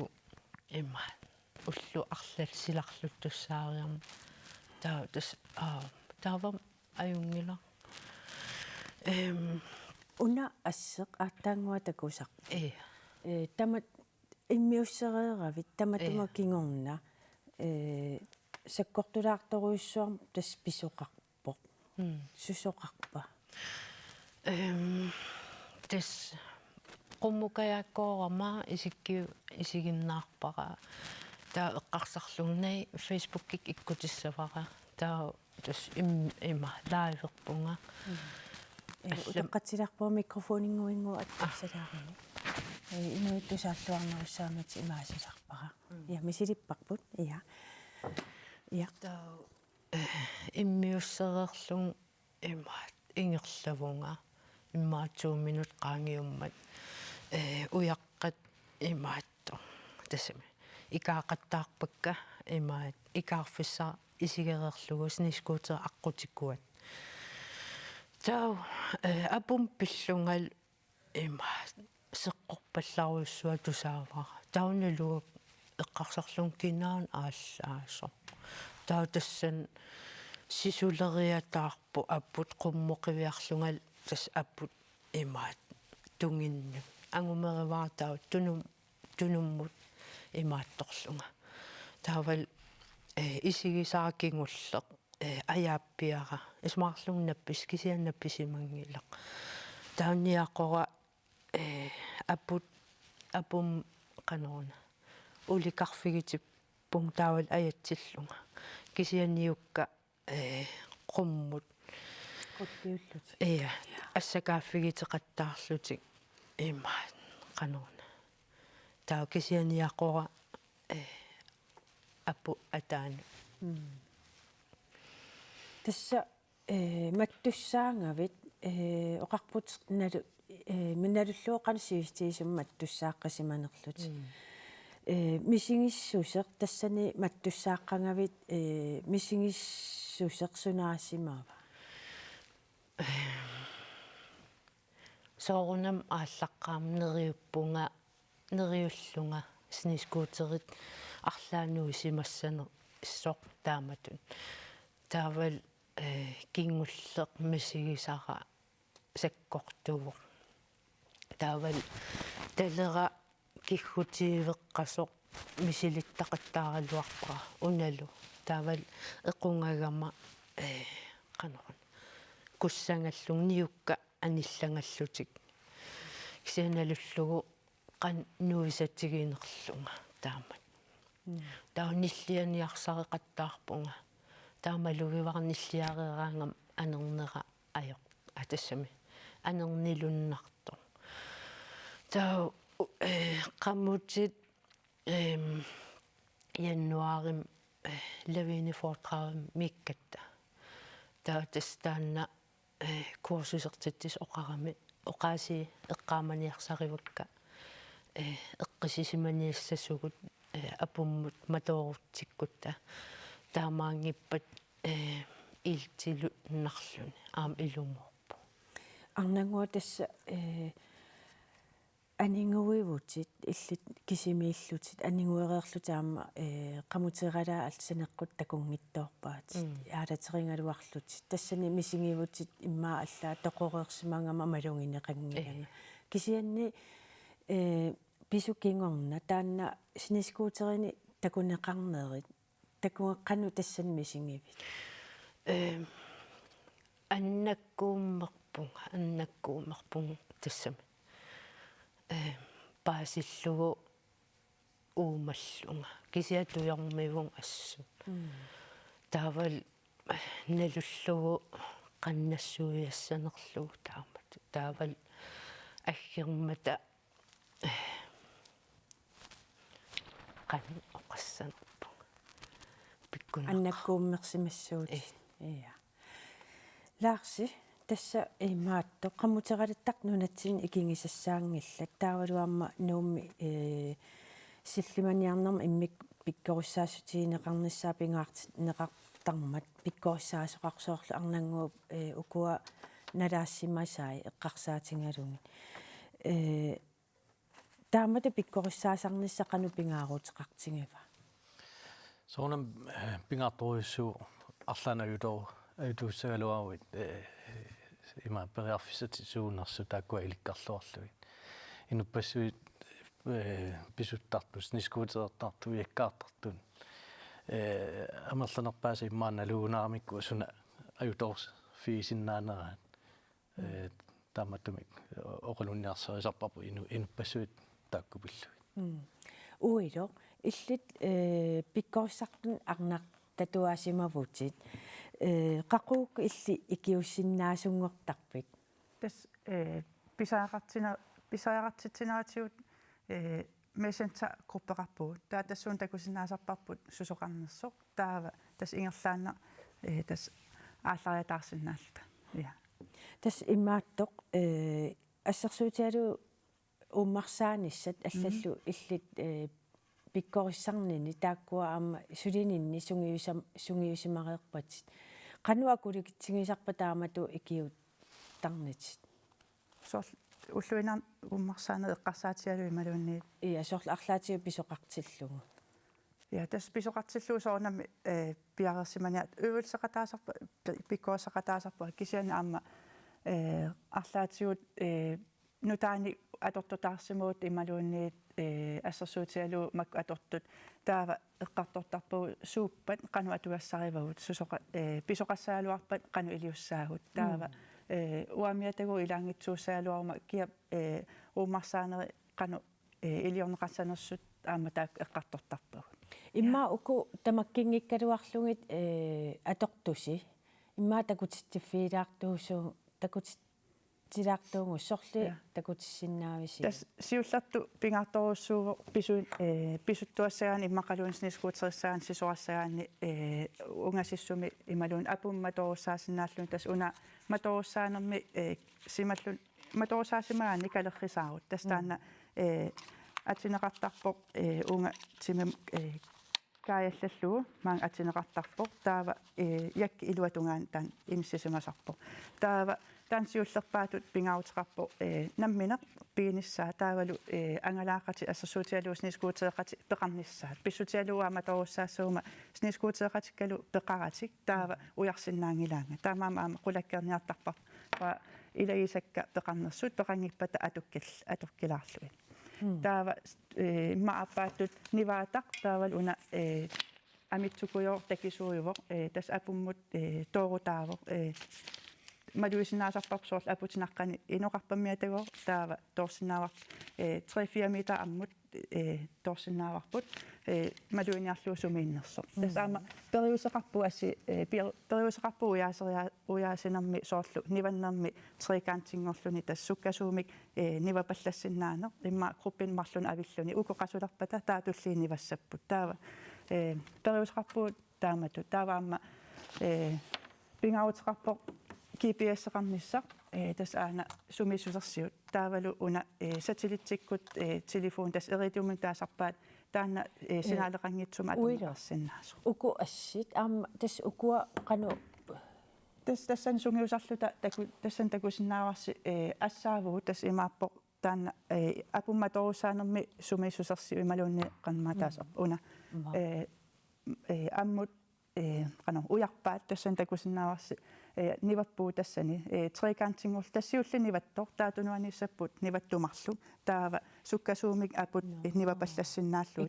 имаат уллу арлал силарлуттуссаариарма таа тас таавам аюнгила уна ассеқ ааттаангуа такусақ тамат иммиуссерееравит таматума кингорна саккортулаарторуйссуарм тас писоқарпоқ сусоқарпа тас qummukayaakkoorama isigиннаарпара таа эққарсарлугнай фейсбуккик иккутиссавара таа тас има лайверпунга улеққатсиларпуа микрофонингуингу аттарсалаарни инуиттусааллуарнеруссаамат имаасиларпара я мисилиппарпут я таа иммиуссереерлун имаат ингерлавунга иммаат 2 минут qaangiummat уяққат имаатто тасами икаақаттаарпакка имаат икаарфиссаа исигереерлугу снискуутер аққутиккуат таа апум пиллунгал имаат сеққорпалларуйуссуа тусаавара тауналуг эққарсарлун кинаан ааллаасо таа тассан сисулериатаарпу аппут qummoqiviarlungal тас аппут имаат тунгинну ангумериваартаа тунуммут имаатторлунга таавал исигисаакингуллеқ аяаппиара исмаарлугнаппис кисианнапписимангилақ таанниаққора апум канорна уликарфигитиппун таавал аятсиллунга кисианниукка qumмут quttiullut ассакааффигитеқаттаарлутик имаат канорна таа кисианиаққора аппу атаан тасса маттуссаангавит оқарпут налу миналуллуоқарсивистиисум маттуссааққасиманерлути мисингиссусеқ тассани маттуссааққангавит мисингиссусеқ сунаасимаава соорунам ааллаққаам нериуппунга нериуллунга снискуутерит арлаануи симассанер иссоқ тааматун таавал кингуллеq мисигисара саккортугоq таавал талера киггутиивеққасоq мисилиттақаттааралуарпара уналу таавал эқунгагама канорн куссангаллуг ниукка аниллангаллутик кисианалуллугу qan nuisatигиинерлунга таамат тауниллианиарсареқаттаарпунга таамалугиварниллиарераангам анернера аёқ атассами анернилуннарто таа qammutit януарим лавини фортрам миккатта таа тастаанна курсусертиттис оқарами оқааси эққааманиарсаривакка эққисисиманиассасугут апуммут маторутсиккутта таамаангиппат илтилу нарлуни аам илуморпу арнангуа тасса анингуивутит иллит кисимииллутит анингуереерлутаама qamutigeralaa алсанеққут такунгиттоорпаат яалатерингалуарлутит тассани мисингивутит иммаа аллаа тоқореерсимаангама малунгинеқангилага кисианни писуккингорна таанна синискуутерини такунеқарнерит такуеққану тассан мисингивит аннаккууммерпунга тассами паасиллугу уумаллунга кисиатуйормивун ассу таавал налуллугу qannassуиассанерлугу таамат таавал аггермата qan oqassanerpunga pikkunaq аннаккууммерсимассуути ия лаарси тасса имаатто qammuteralittaq nunatsin ikинgisassaangillat таавалуамма нуумми силлиманиарнерма иммик пиккориссаассутигинеқарниссаа пингаартит неқартармат пиккориссаасоқарсоорлу арнангууп укуа налаассимасаи эққарсаатингалуни таамата пиккориссаасарнisса қану пингаарутеқартингава соонам пингаартуиссуу арлаанагутоо аюутуссагалуаруит има периарфисати суунерсу тааккуа иликкарлуарлугит инуппассуит писуттартус нискуутертарту яккаартартун амерланерпааса иммаана луунаарамикку суна аюторс фиисиннаанераа тааматтумик оқалунниарсерисарпарпу инуппассуит тааккупиллуит уило иллит пиккорissартун арнақ татуаасимавутит qaqquuk illi ikiussinnaasunngortarpik tas pisaagartitinaatiut messenger gruppeqarpuut taa tassuun takusinnaasarparput susoqarnersoq taava tas ingerlaanna tas ааллариатаарсинаалта я тас имааттоқ ассерсуутиалу уммарсааниссат аллаллу иллит пиккориссарнини тааккуа аама сулининни сунгиусимареерпатит qanua kulikitsingisarpa taamatu ikiut tarnit сорл уллуинаар уммарсаана эққарсаатиалу ималуунниит ия сорл арлаатиу писоқартиллугу я тас писоқартиллуу соорнами пиарерсиманиат øvelseqataasarpa пиккориссақатаасарпа кисиани аама арлаатиут нутаани атортутаарсимуут ималуунниит ассерсуутиалу мак атортут таава эққартортарпу сууппат қану атуассаривагут сусоқа писоқассаалуарпат қану илиуссаагут таава уамиатагу илаангитсууссаалуарума киа уумарсаанери қану илиорнеқассанерсут аама таак эққартортарпагут имма уку тамаккингиккалуарлугит атортуси имма такутиттиффиилаартуусу такутитилаартуугу сорли такутиссиннаависи тас сиулларту пингаарторуссууво писуттуассагаани иммақалуунснискуутериссагаан сисорассагаани унгасиссуми ималуун апумматоруссаасиннааллун тас уна маторуссаанерми сималлун маторуссаасимагаани калеррисаарут тас таана атинеқартарпоқ унга тимам kaayallalluu maang atineqartarpoq taava yakki iluatungaan tan inissisimasarpoq taava tansiullerpaatut pingautiqarpoq nammineq piinissaa taavalu angalaaqati assasuutialu sniskuuteeqati peqarnissaat pissutialuaama torussaassuma sniskuuteeqatikkalu peqaratik taava ujarsinnaangilaanga taamaama qulakkerniartarpa wa ilaisakka peqarnersut peqangippata atukkilaarlui taava maappaatut nivaataq taaval una amitsukuyor takisuujuvoq tas apummut toorutaavoq maluisinaasarparsoorl aputinaqqani inoqarpammiatagoq taava toorsinnaavaq 3-4 meter ammut toorsinnaavarput maluiniarluu sumiinnersoq tas aama periuseqarpu assi periuseqarpu uyaasinermi soorlu nivannermi trikantingorluni tas sukkasuumik nivapallassinnaano imma gruppin marlun avilluni ukoqasularpata taatulliinivassaput taava periuseqarpu taamatu taavaamma pingautiqarpoq GPS-eqarnissaq tas aana sumisusersiut taavalu una satellittikkut telefon tas iridiumun taasarpaat taanna sinaaleqanngitsuma atunersinnaasor uku assit aamma tas ukua qanu tassan sungiusarluta tassan takusinnaavarsi assaavugu tas imaappoq taanna apumma torussaanermi sumisusersiu imaluunni qanmaataasaq una ammut qanu ujarpaat tassan takusinnaavarsi nivappuu tassani trikantingor tassiulli nivattor taatunuanissaput nivattumarlu taava sukkasuumik aput nivapallassinnaalluu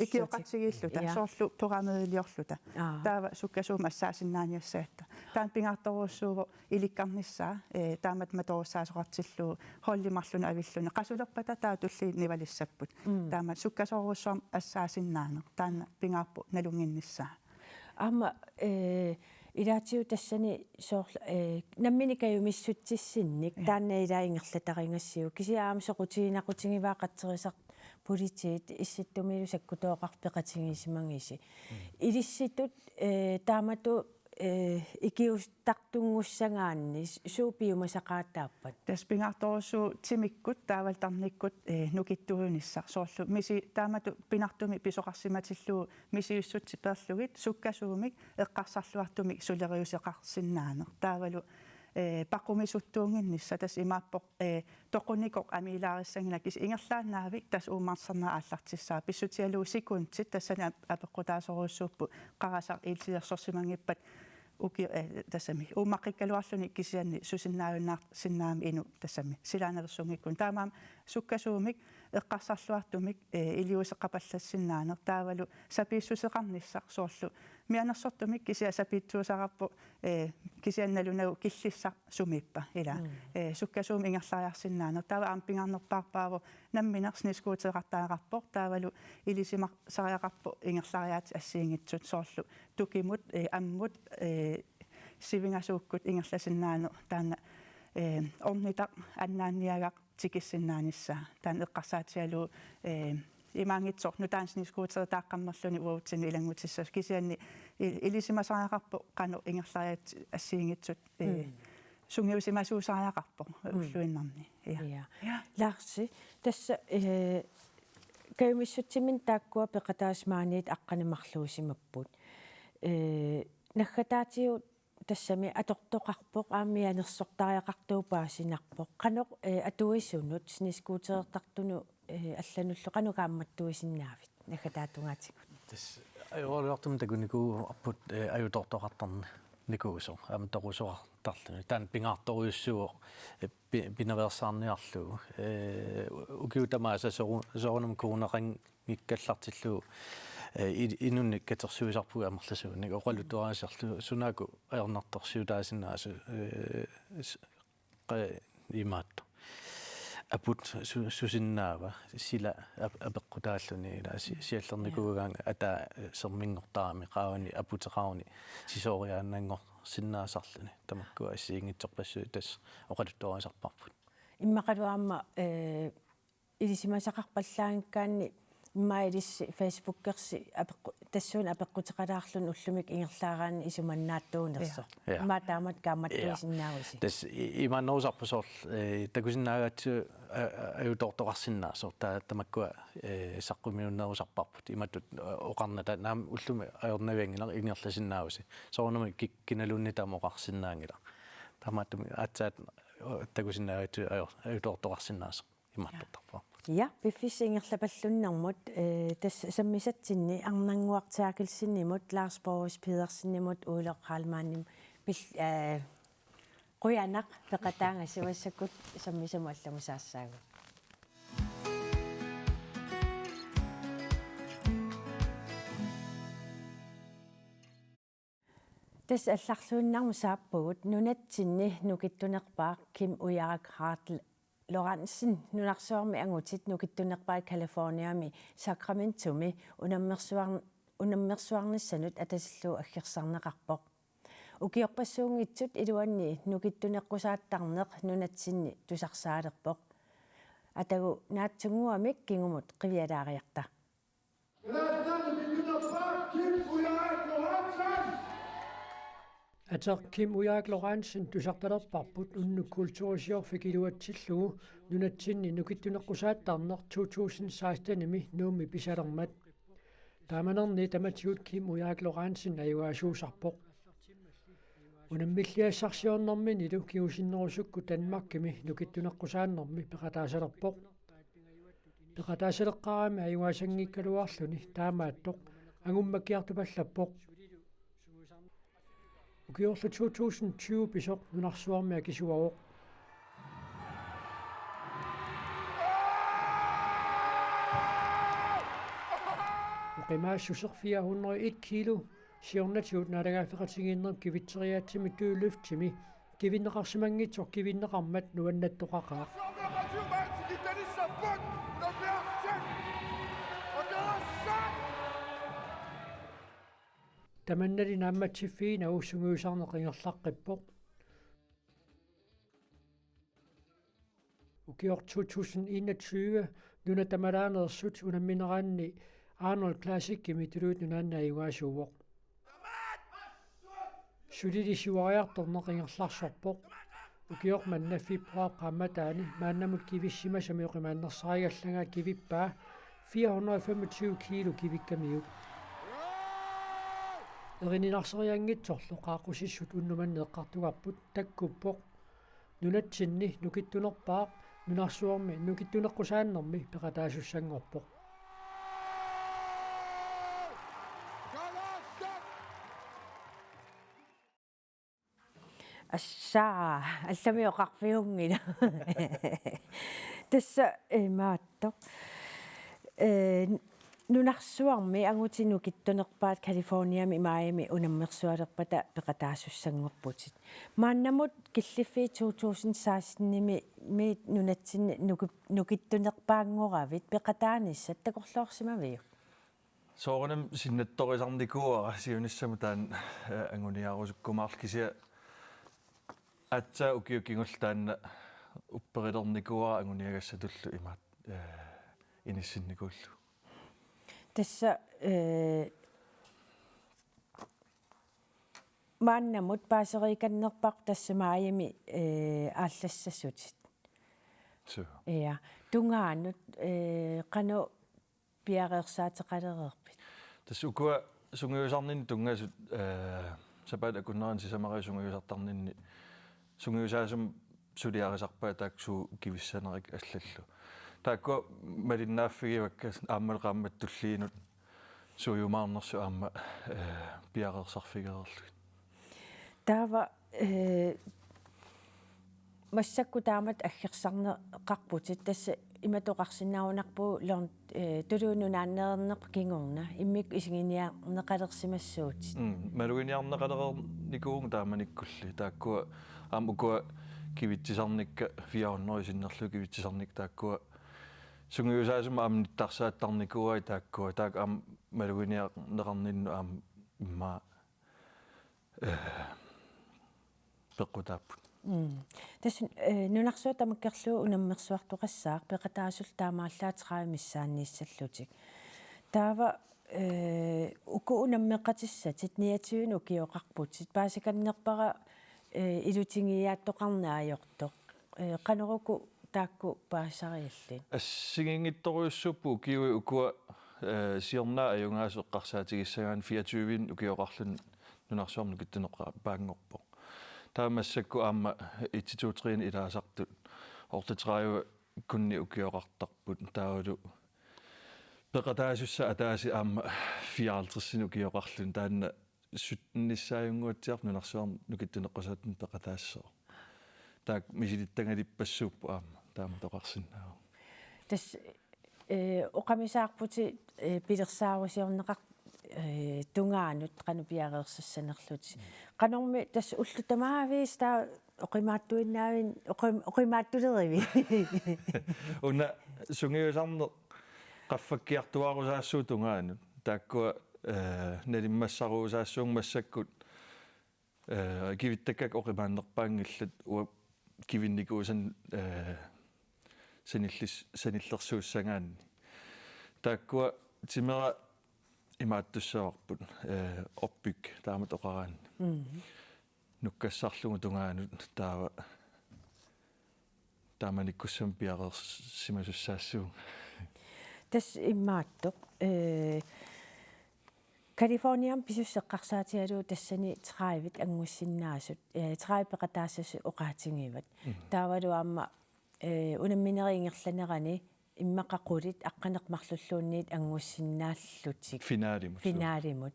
ikioqatigilluta soorlu toramediliorluta taava sukkasuum assaasinnaaniassaatta taan pingaartoruussuuvo ilikkarnissaa taamat matorussaasuqartilluu hollimarluna avilluni qasulerpata taatulli nivalissapput taamat sukkasoruussuam assaasinnaano taanna pingaarpu nalunginnissaa amma ilaatiu tassani soor namminikaju missuttissinnik taanna ilaaingerlataringassiu kisiaam soqutiinaqutigivaaqatterisaq politiit issittumilu sakkutooqarpeqatigisimangisi ilissitut taamatu ikiustartungussagaanni suupiumasaqaataappat tas pingaartorussuu timikkut taavaltarnikkut nukittuunissa soorlu misi taamatu pinartumi pisoqarsimatilluu misiussutsi perlugit sukkasuumik eqqarsarluartumik suleriuseqarsinnaano taavalu paqqumisuttuunginnissa tas imaappoq toqunikoq amiilaarissanginak kis ingerlaannaavik tas uummarsarnaa aallartissaa pissutialuu sekuntsit tassani apeqqutaasoruussuuppu qarasar iilsilersorsimangippat uki tassami uummaqqikkaluarluni kisianni susinnaayunnaarsinnaami inu tassami silaanersungikun taamaam sukkasuumik eqqarsarluartumik iliuseqqapallassinnaano taavalu sapiissuseqarnissaq soorlu mianersortumik kisia sapiitsuusaqarpu kisiannalunau killissaq sumippa ila sukkasuum ingerlaajarsinnaano taava ampingarnerpaarpaavo namminersniskuuteeqartaaqarpoq taavalu ilisimaq sariaqarpu ingerlaariaat assiingitsut soorlu tukimut ammut sivingasuukkut ingerlasinnaano taanna ornitaq annaanniagaq tikissinnaanissa taan eqqarsaatialuu imaangitsor nutaansniskuuteertaaqqammerluni uutsinni ilangutissas kisianni ilisimasariaqarpu qanu ingerlaariat assiingitsut sungiusimasuusariaqarpu ulluinnarni ja larsi tassa kayumissutimin taakkua peqataasmaaniit aqqanimarluusimapput naggataatiut tassami atortoqarpoq aammianersortariaqartuupaasinarpoq qanoq atuissunut sniskuuteertartunu аллануллу канукаамматтуисиннаавит накатаатунгааtikut тас аёолуартум такунику аппут аюторторартарни никуусо амторусоартарлуни таан пингаарторуйуссуо пинаверсаарниарлуу укиутамааса соорнум куунеқан гиккаллартиллуу инунни катерсуисарпуга амерласуунник оқалутуаасарлу сунааку аернарторсиутаасиннаасу имаатто апут сусиннаава сила апеққутааллуни ила сиаллерникугаанга ата сермингортарами qaavani апутеқарни сисоориааннангор синнаасарлуни тамаккуа ассиингитсорпассуи тас оқалуттуаасарпарпут иммақалуаама илисимасақарпаллаангкаанни maidis Facebook-kersi tassuun apeqqutеqалаарлун уллумик ингерлаараан исуманнааттуунерсо маатаамат кааматтуисиннаависи тас иманноусарпусоор такусиннаагаатсу аютортоқарсиннаасо тамаккуа саққумиуннерусарпарпут иматут оқарната наам уллуми аёрнавиангилар ингерласиннаависи соорнами киккиналуунни таамоқарсиннаангила тамааттуми аатсаат такусиннаагаатсу аютортоқарсиннаасо иматтортарпаа ja befissingerlapallunnermut tas sammisatsinni arnanguartaakilsinimut Lars Boris Pedersenimut uileqqaalmaannim pil quyanaq peqataangasuassakut sammisamuallamusaassaagut tas allarluunnaarmu saappugut nunatsinni nukittunerpaaq Kim Ujarak Hartl Lorentzen nunarsuarmi angutit nukittunerpaat Californiami Sacramentumi unammersuarnissanut atasillu aggersarneqarpoq ukiorpassuungitsut iluanni nukittuneqqusaattarneq nunatsinni tusarsaaleqpoq atagu naatsunguamik kingumut qivialaariarta Atar Kim Ujarak Lorentzen tusartalerparput unnu kulturisjoorfikiluatsillugu nunatsinni nukittuneqqusaattarneq 2016-imi nuumi pisalermat taamanerni tamatigut Kim Ujarak Lorentzen ajuaasuusarpoq unammilliassarsiornerminilu kiusinnerusukku Danmarkimi nukittuneqqusaannermi peqataasalerpoq peqataasaleqqarami ajuaasangikkaluarluni taamaattoq angummakiartupallappoq ukiorlu 2020 pisoq nunarsuarmia kisuaoq uqimaassuseq 401 kilo siornatigut naalagaafeqatigiinnerp kivitseriaatsimi tuulluftimi kivinneqarsimangitsoq kivinneqarmat nuannattoqaqaaq tamannali naammatsiffiina uussunguusarneqingerlaqqippoq ukior 2021 nuna tamalaanersut unammineraanni Arnold Classic-kimi tuluut nunaanna ajuaasuuvoq sulilisiuariartorneqingerlarsorpoq ukior manna februar qammataani maannamut kivissimасами oqimaannersarigallangaa kivippaa 425 kilo kivikkamiut erinarseriangitsorlu qaaqusissut unnumanneeqqartugarput takkuppoq nunatsinni nukittunerpaaq nunarsuarmi nukittuneqqusaannermi peqataasussangorpoq assaa allamioqarfiungila tassa maattoq nunarsuarmi angutinukittunerpaat Californiami Miami unammersualerpata peqataasussangorputit maannamut killiffi 2016-nimi mi nunatsinni nukittunerpaangoravit peqataanissat takorluorsimaviu soornam sinnattorisarnikuara siunissama taan anguniarusukkumaarkisia atsa ukiukingultaanna upperilernikua anguniagassatullu imaat inissinnikullu tassa maannamut paaseriikannerpaq tassamaayami aallassassut ja tungaannut qanu piareersaateqalereerpit tassukua sungiusarnin tungasut sapat akunneran sisamari sungiusartarninni sungiusaasum suliarisarpaa taaksu kivissanerik allallu taakku malinnaaffigiivakka aammalqaammat tulliinut suujumaarnersu aamma piareersarfigererlu taava massakku taamat aggersarneqarputit tassa imatoqarsinnaunarpu lorn tuluununaanneernerp kingorna immik isinginiarneqalersimassuut maluiniarneqalerernikuung taamanikkulli taakkua aamukua kivitsisarnikka 400 sinnerlu kivitsisarnik taakkua sungiusaasuma aamnittarsaattarnikuai taakkua taak aam maluiniarneqarninnu aam imma peqqutaapput tas nunarsuutamakkerlu unammersuartuqassaaq peqataasul taamaallaateraamissaanniissallutik Taava ukuunammeqatissat 29 ukioqarput sit paasikannerpara ilutingiaattoqarnaajortoq qaneruku taakku paassariallin ассигингитторуйуссуппу киуи укуа сиорнаа аюнгаассеққарсаатигиссагаан 24 укиоқарлун нунарсуарну киттунеққа паангорпо таамассакку аама итситуутриин илаасартут ортитрааю кунни укиоқартарпут таавалу пеқатаасусса атааси аама 54 укиоқарлун таанна сутниссааюнгуатсиар нунарсуарну нукиттунеққусааттун пеқатаассоо таак мисилиттангалиппассууппу аама таама тоқарсинаа тас оқамисаарпути пилерсаарусиорнеқар тунгаанут канупиареерсассанерлут канорми тас уллутамаавис таа оқимааттуиннаавин оқимааттулериви уна сунгиусарне qaffakkiartuarusaassuu tungaanut taakkua nalimmassarusaassуungmassakкут кивиттаккак оқимааннерпаангилlat уа кивинникуусан саниллерсууссагаанни тааккуа тимера имааттуссаварпут оппик таамат оқараанни нуккассарлугу тунгаанут таава тааманиккуссам пиареерсимасуссаассуу тас иммааттоқ Калифорниам писуссеққарсаатигалуу тассани 30 ангуссиннаасут 30 пеқатаассасу оқаатингиват таавалу аама унамминериингерланерани иммақақулит аққанеқмарлуллуунниит ангуссиннааллутик финаалимут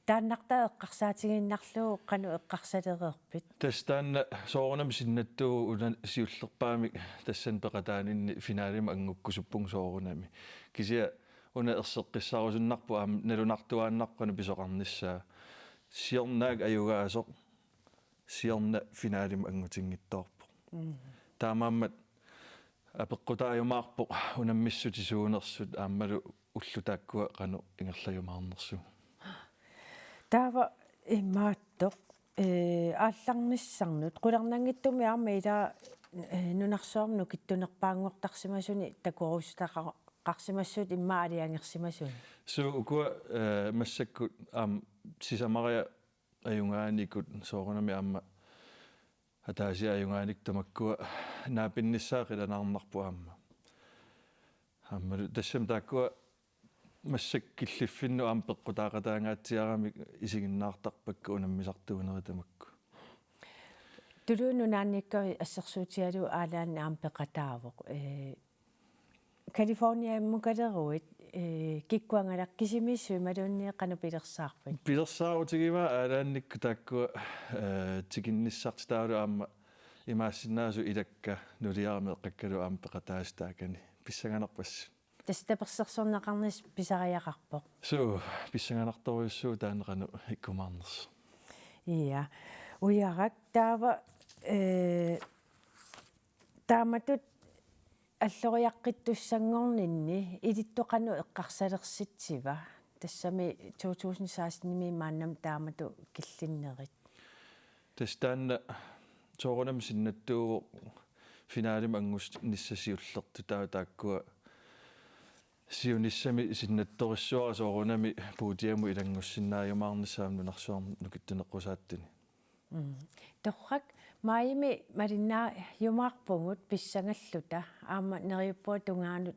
тааннартаа эққарсаатигиннарлуу қану эққарсалереерпит тастаанна соорунам синнаттуу уна сиуллерпаами тассан пеқатаанинни финаалима ангуккусуппун соорунами кисия уна ерсеққиссаарусуннарпу аама налунартуааннарпану писоқарниссаа сиорнааг аюгаасоқ сиорна финаалима ангутингиттоорпо таамааммат апеққутааюмаарпо унаммиссутисуунерсут ааммалу уллутааккуа қану ингерлаюмаарнерсу таава имааттоқ аалларниссарнут қулернангиттуми аама илаа нунарсуарну киттунерпаангуортарсимасуни такорустаqa qarsimassut imma aliangерсимасуни су укуа массаккут аам сисамариа аюнгааникут соорунами аама атааси аюнгааник тамаккуа наапиннissaақиланаарнарпу аама ааммалу тассам тааккуа массаккиллиффинну аам пеққутаақатаангаатсиарами исигиннаартарпакку унаммисартуунери тамакку тулууну наанниккави ассерсуутиалу аалаан аам пеқатаавоқ Калифорния мукалеруит киккуангалақ кисимиссуи малуунниэ канапилерсаарпат пилерсаарутигива аалаанникку тааккуа тикинниссарти таалу аама имаассиннаасу илакка нулиарами эққаккалу аама пеқатаастаакани писсаганарпассу тастаперсерсорнеқарнис писариақарпоқ суу писсаганарторуйуссуу таанеқану иккумаарнерс ия уярак таава тааматут аллориаққиттуссангорнинни илиттоқану эққарсалерситсива тассами 2016-ними мааннам таамату киллиннерит тастаанна соорунам синнаттуу финаалим ангус ниссасиуллерту тааккуа сиуниссами синнатториссуара соорунами пуутиаму илангуссиннааюмаарнissaam нунарсуарм нукиттунеққусааттуни торрак маими малиннаа юмаарпугут писсангаллута аама нериуппуа тунгаанут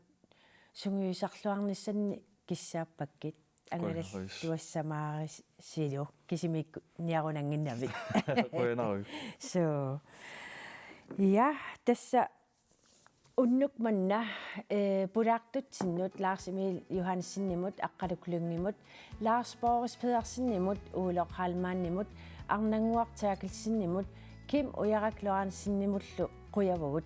сунгиусарлуарниссанни киссааппаккит ангалал туассамаарис силу кисимик ниарунангиннавит коянару so ja тасса уннук манна пулаартутсиннут Lars Emil Johansen-нимут аққалуклунгимут Lars Boris Pedersen-нимут Уулоқ Халмааннимут арнангуартаакилсиннимут Kim Ujarak Lorentzen-нимуллу қуявагут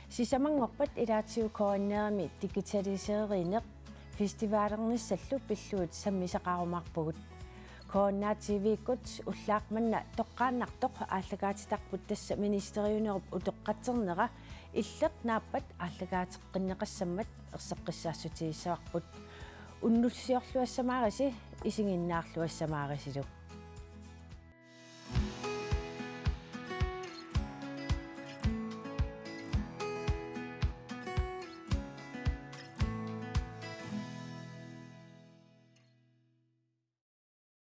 сисамангорпат илаатсиу коорнерами дигиталисеериинеқ фестивалерниссаллу пиллуут саммисақарумаарпугут коорна тв-кут уллаақманна тоққааннартоқ ааллагаатитарпут тасса министериунеруп утоққатсернера иллеқ нааппат ааллагаатеққиннеқассаммат ерсеққиссаассутигиссаварпут уннулсиорлуассамаариси исигиннаарлуассамаарисилу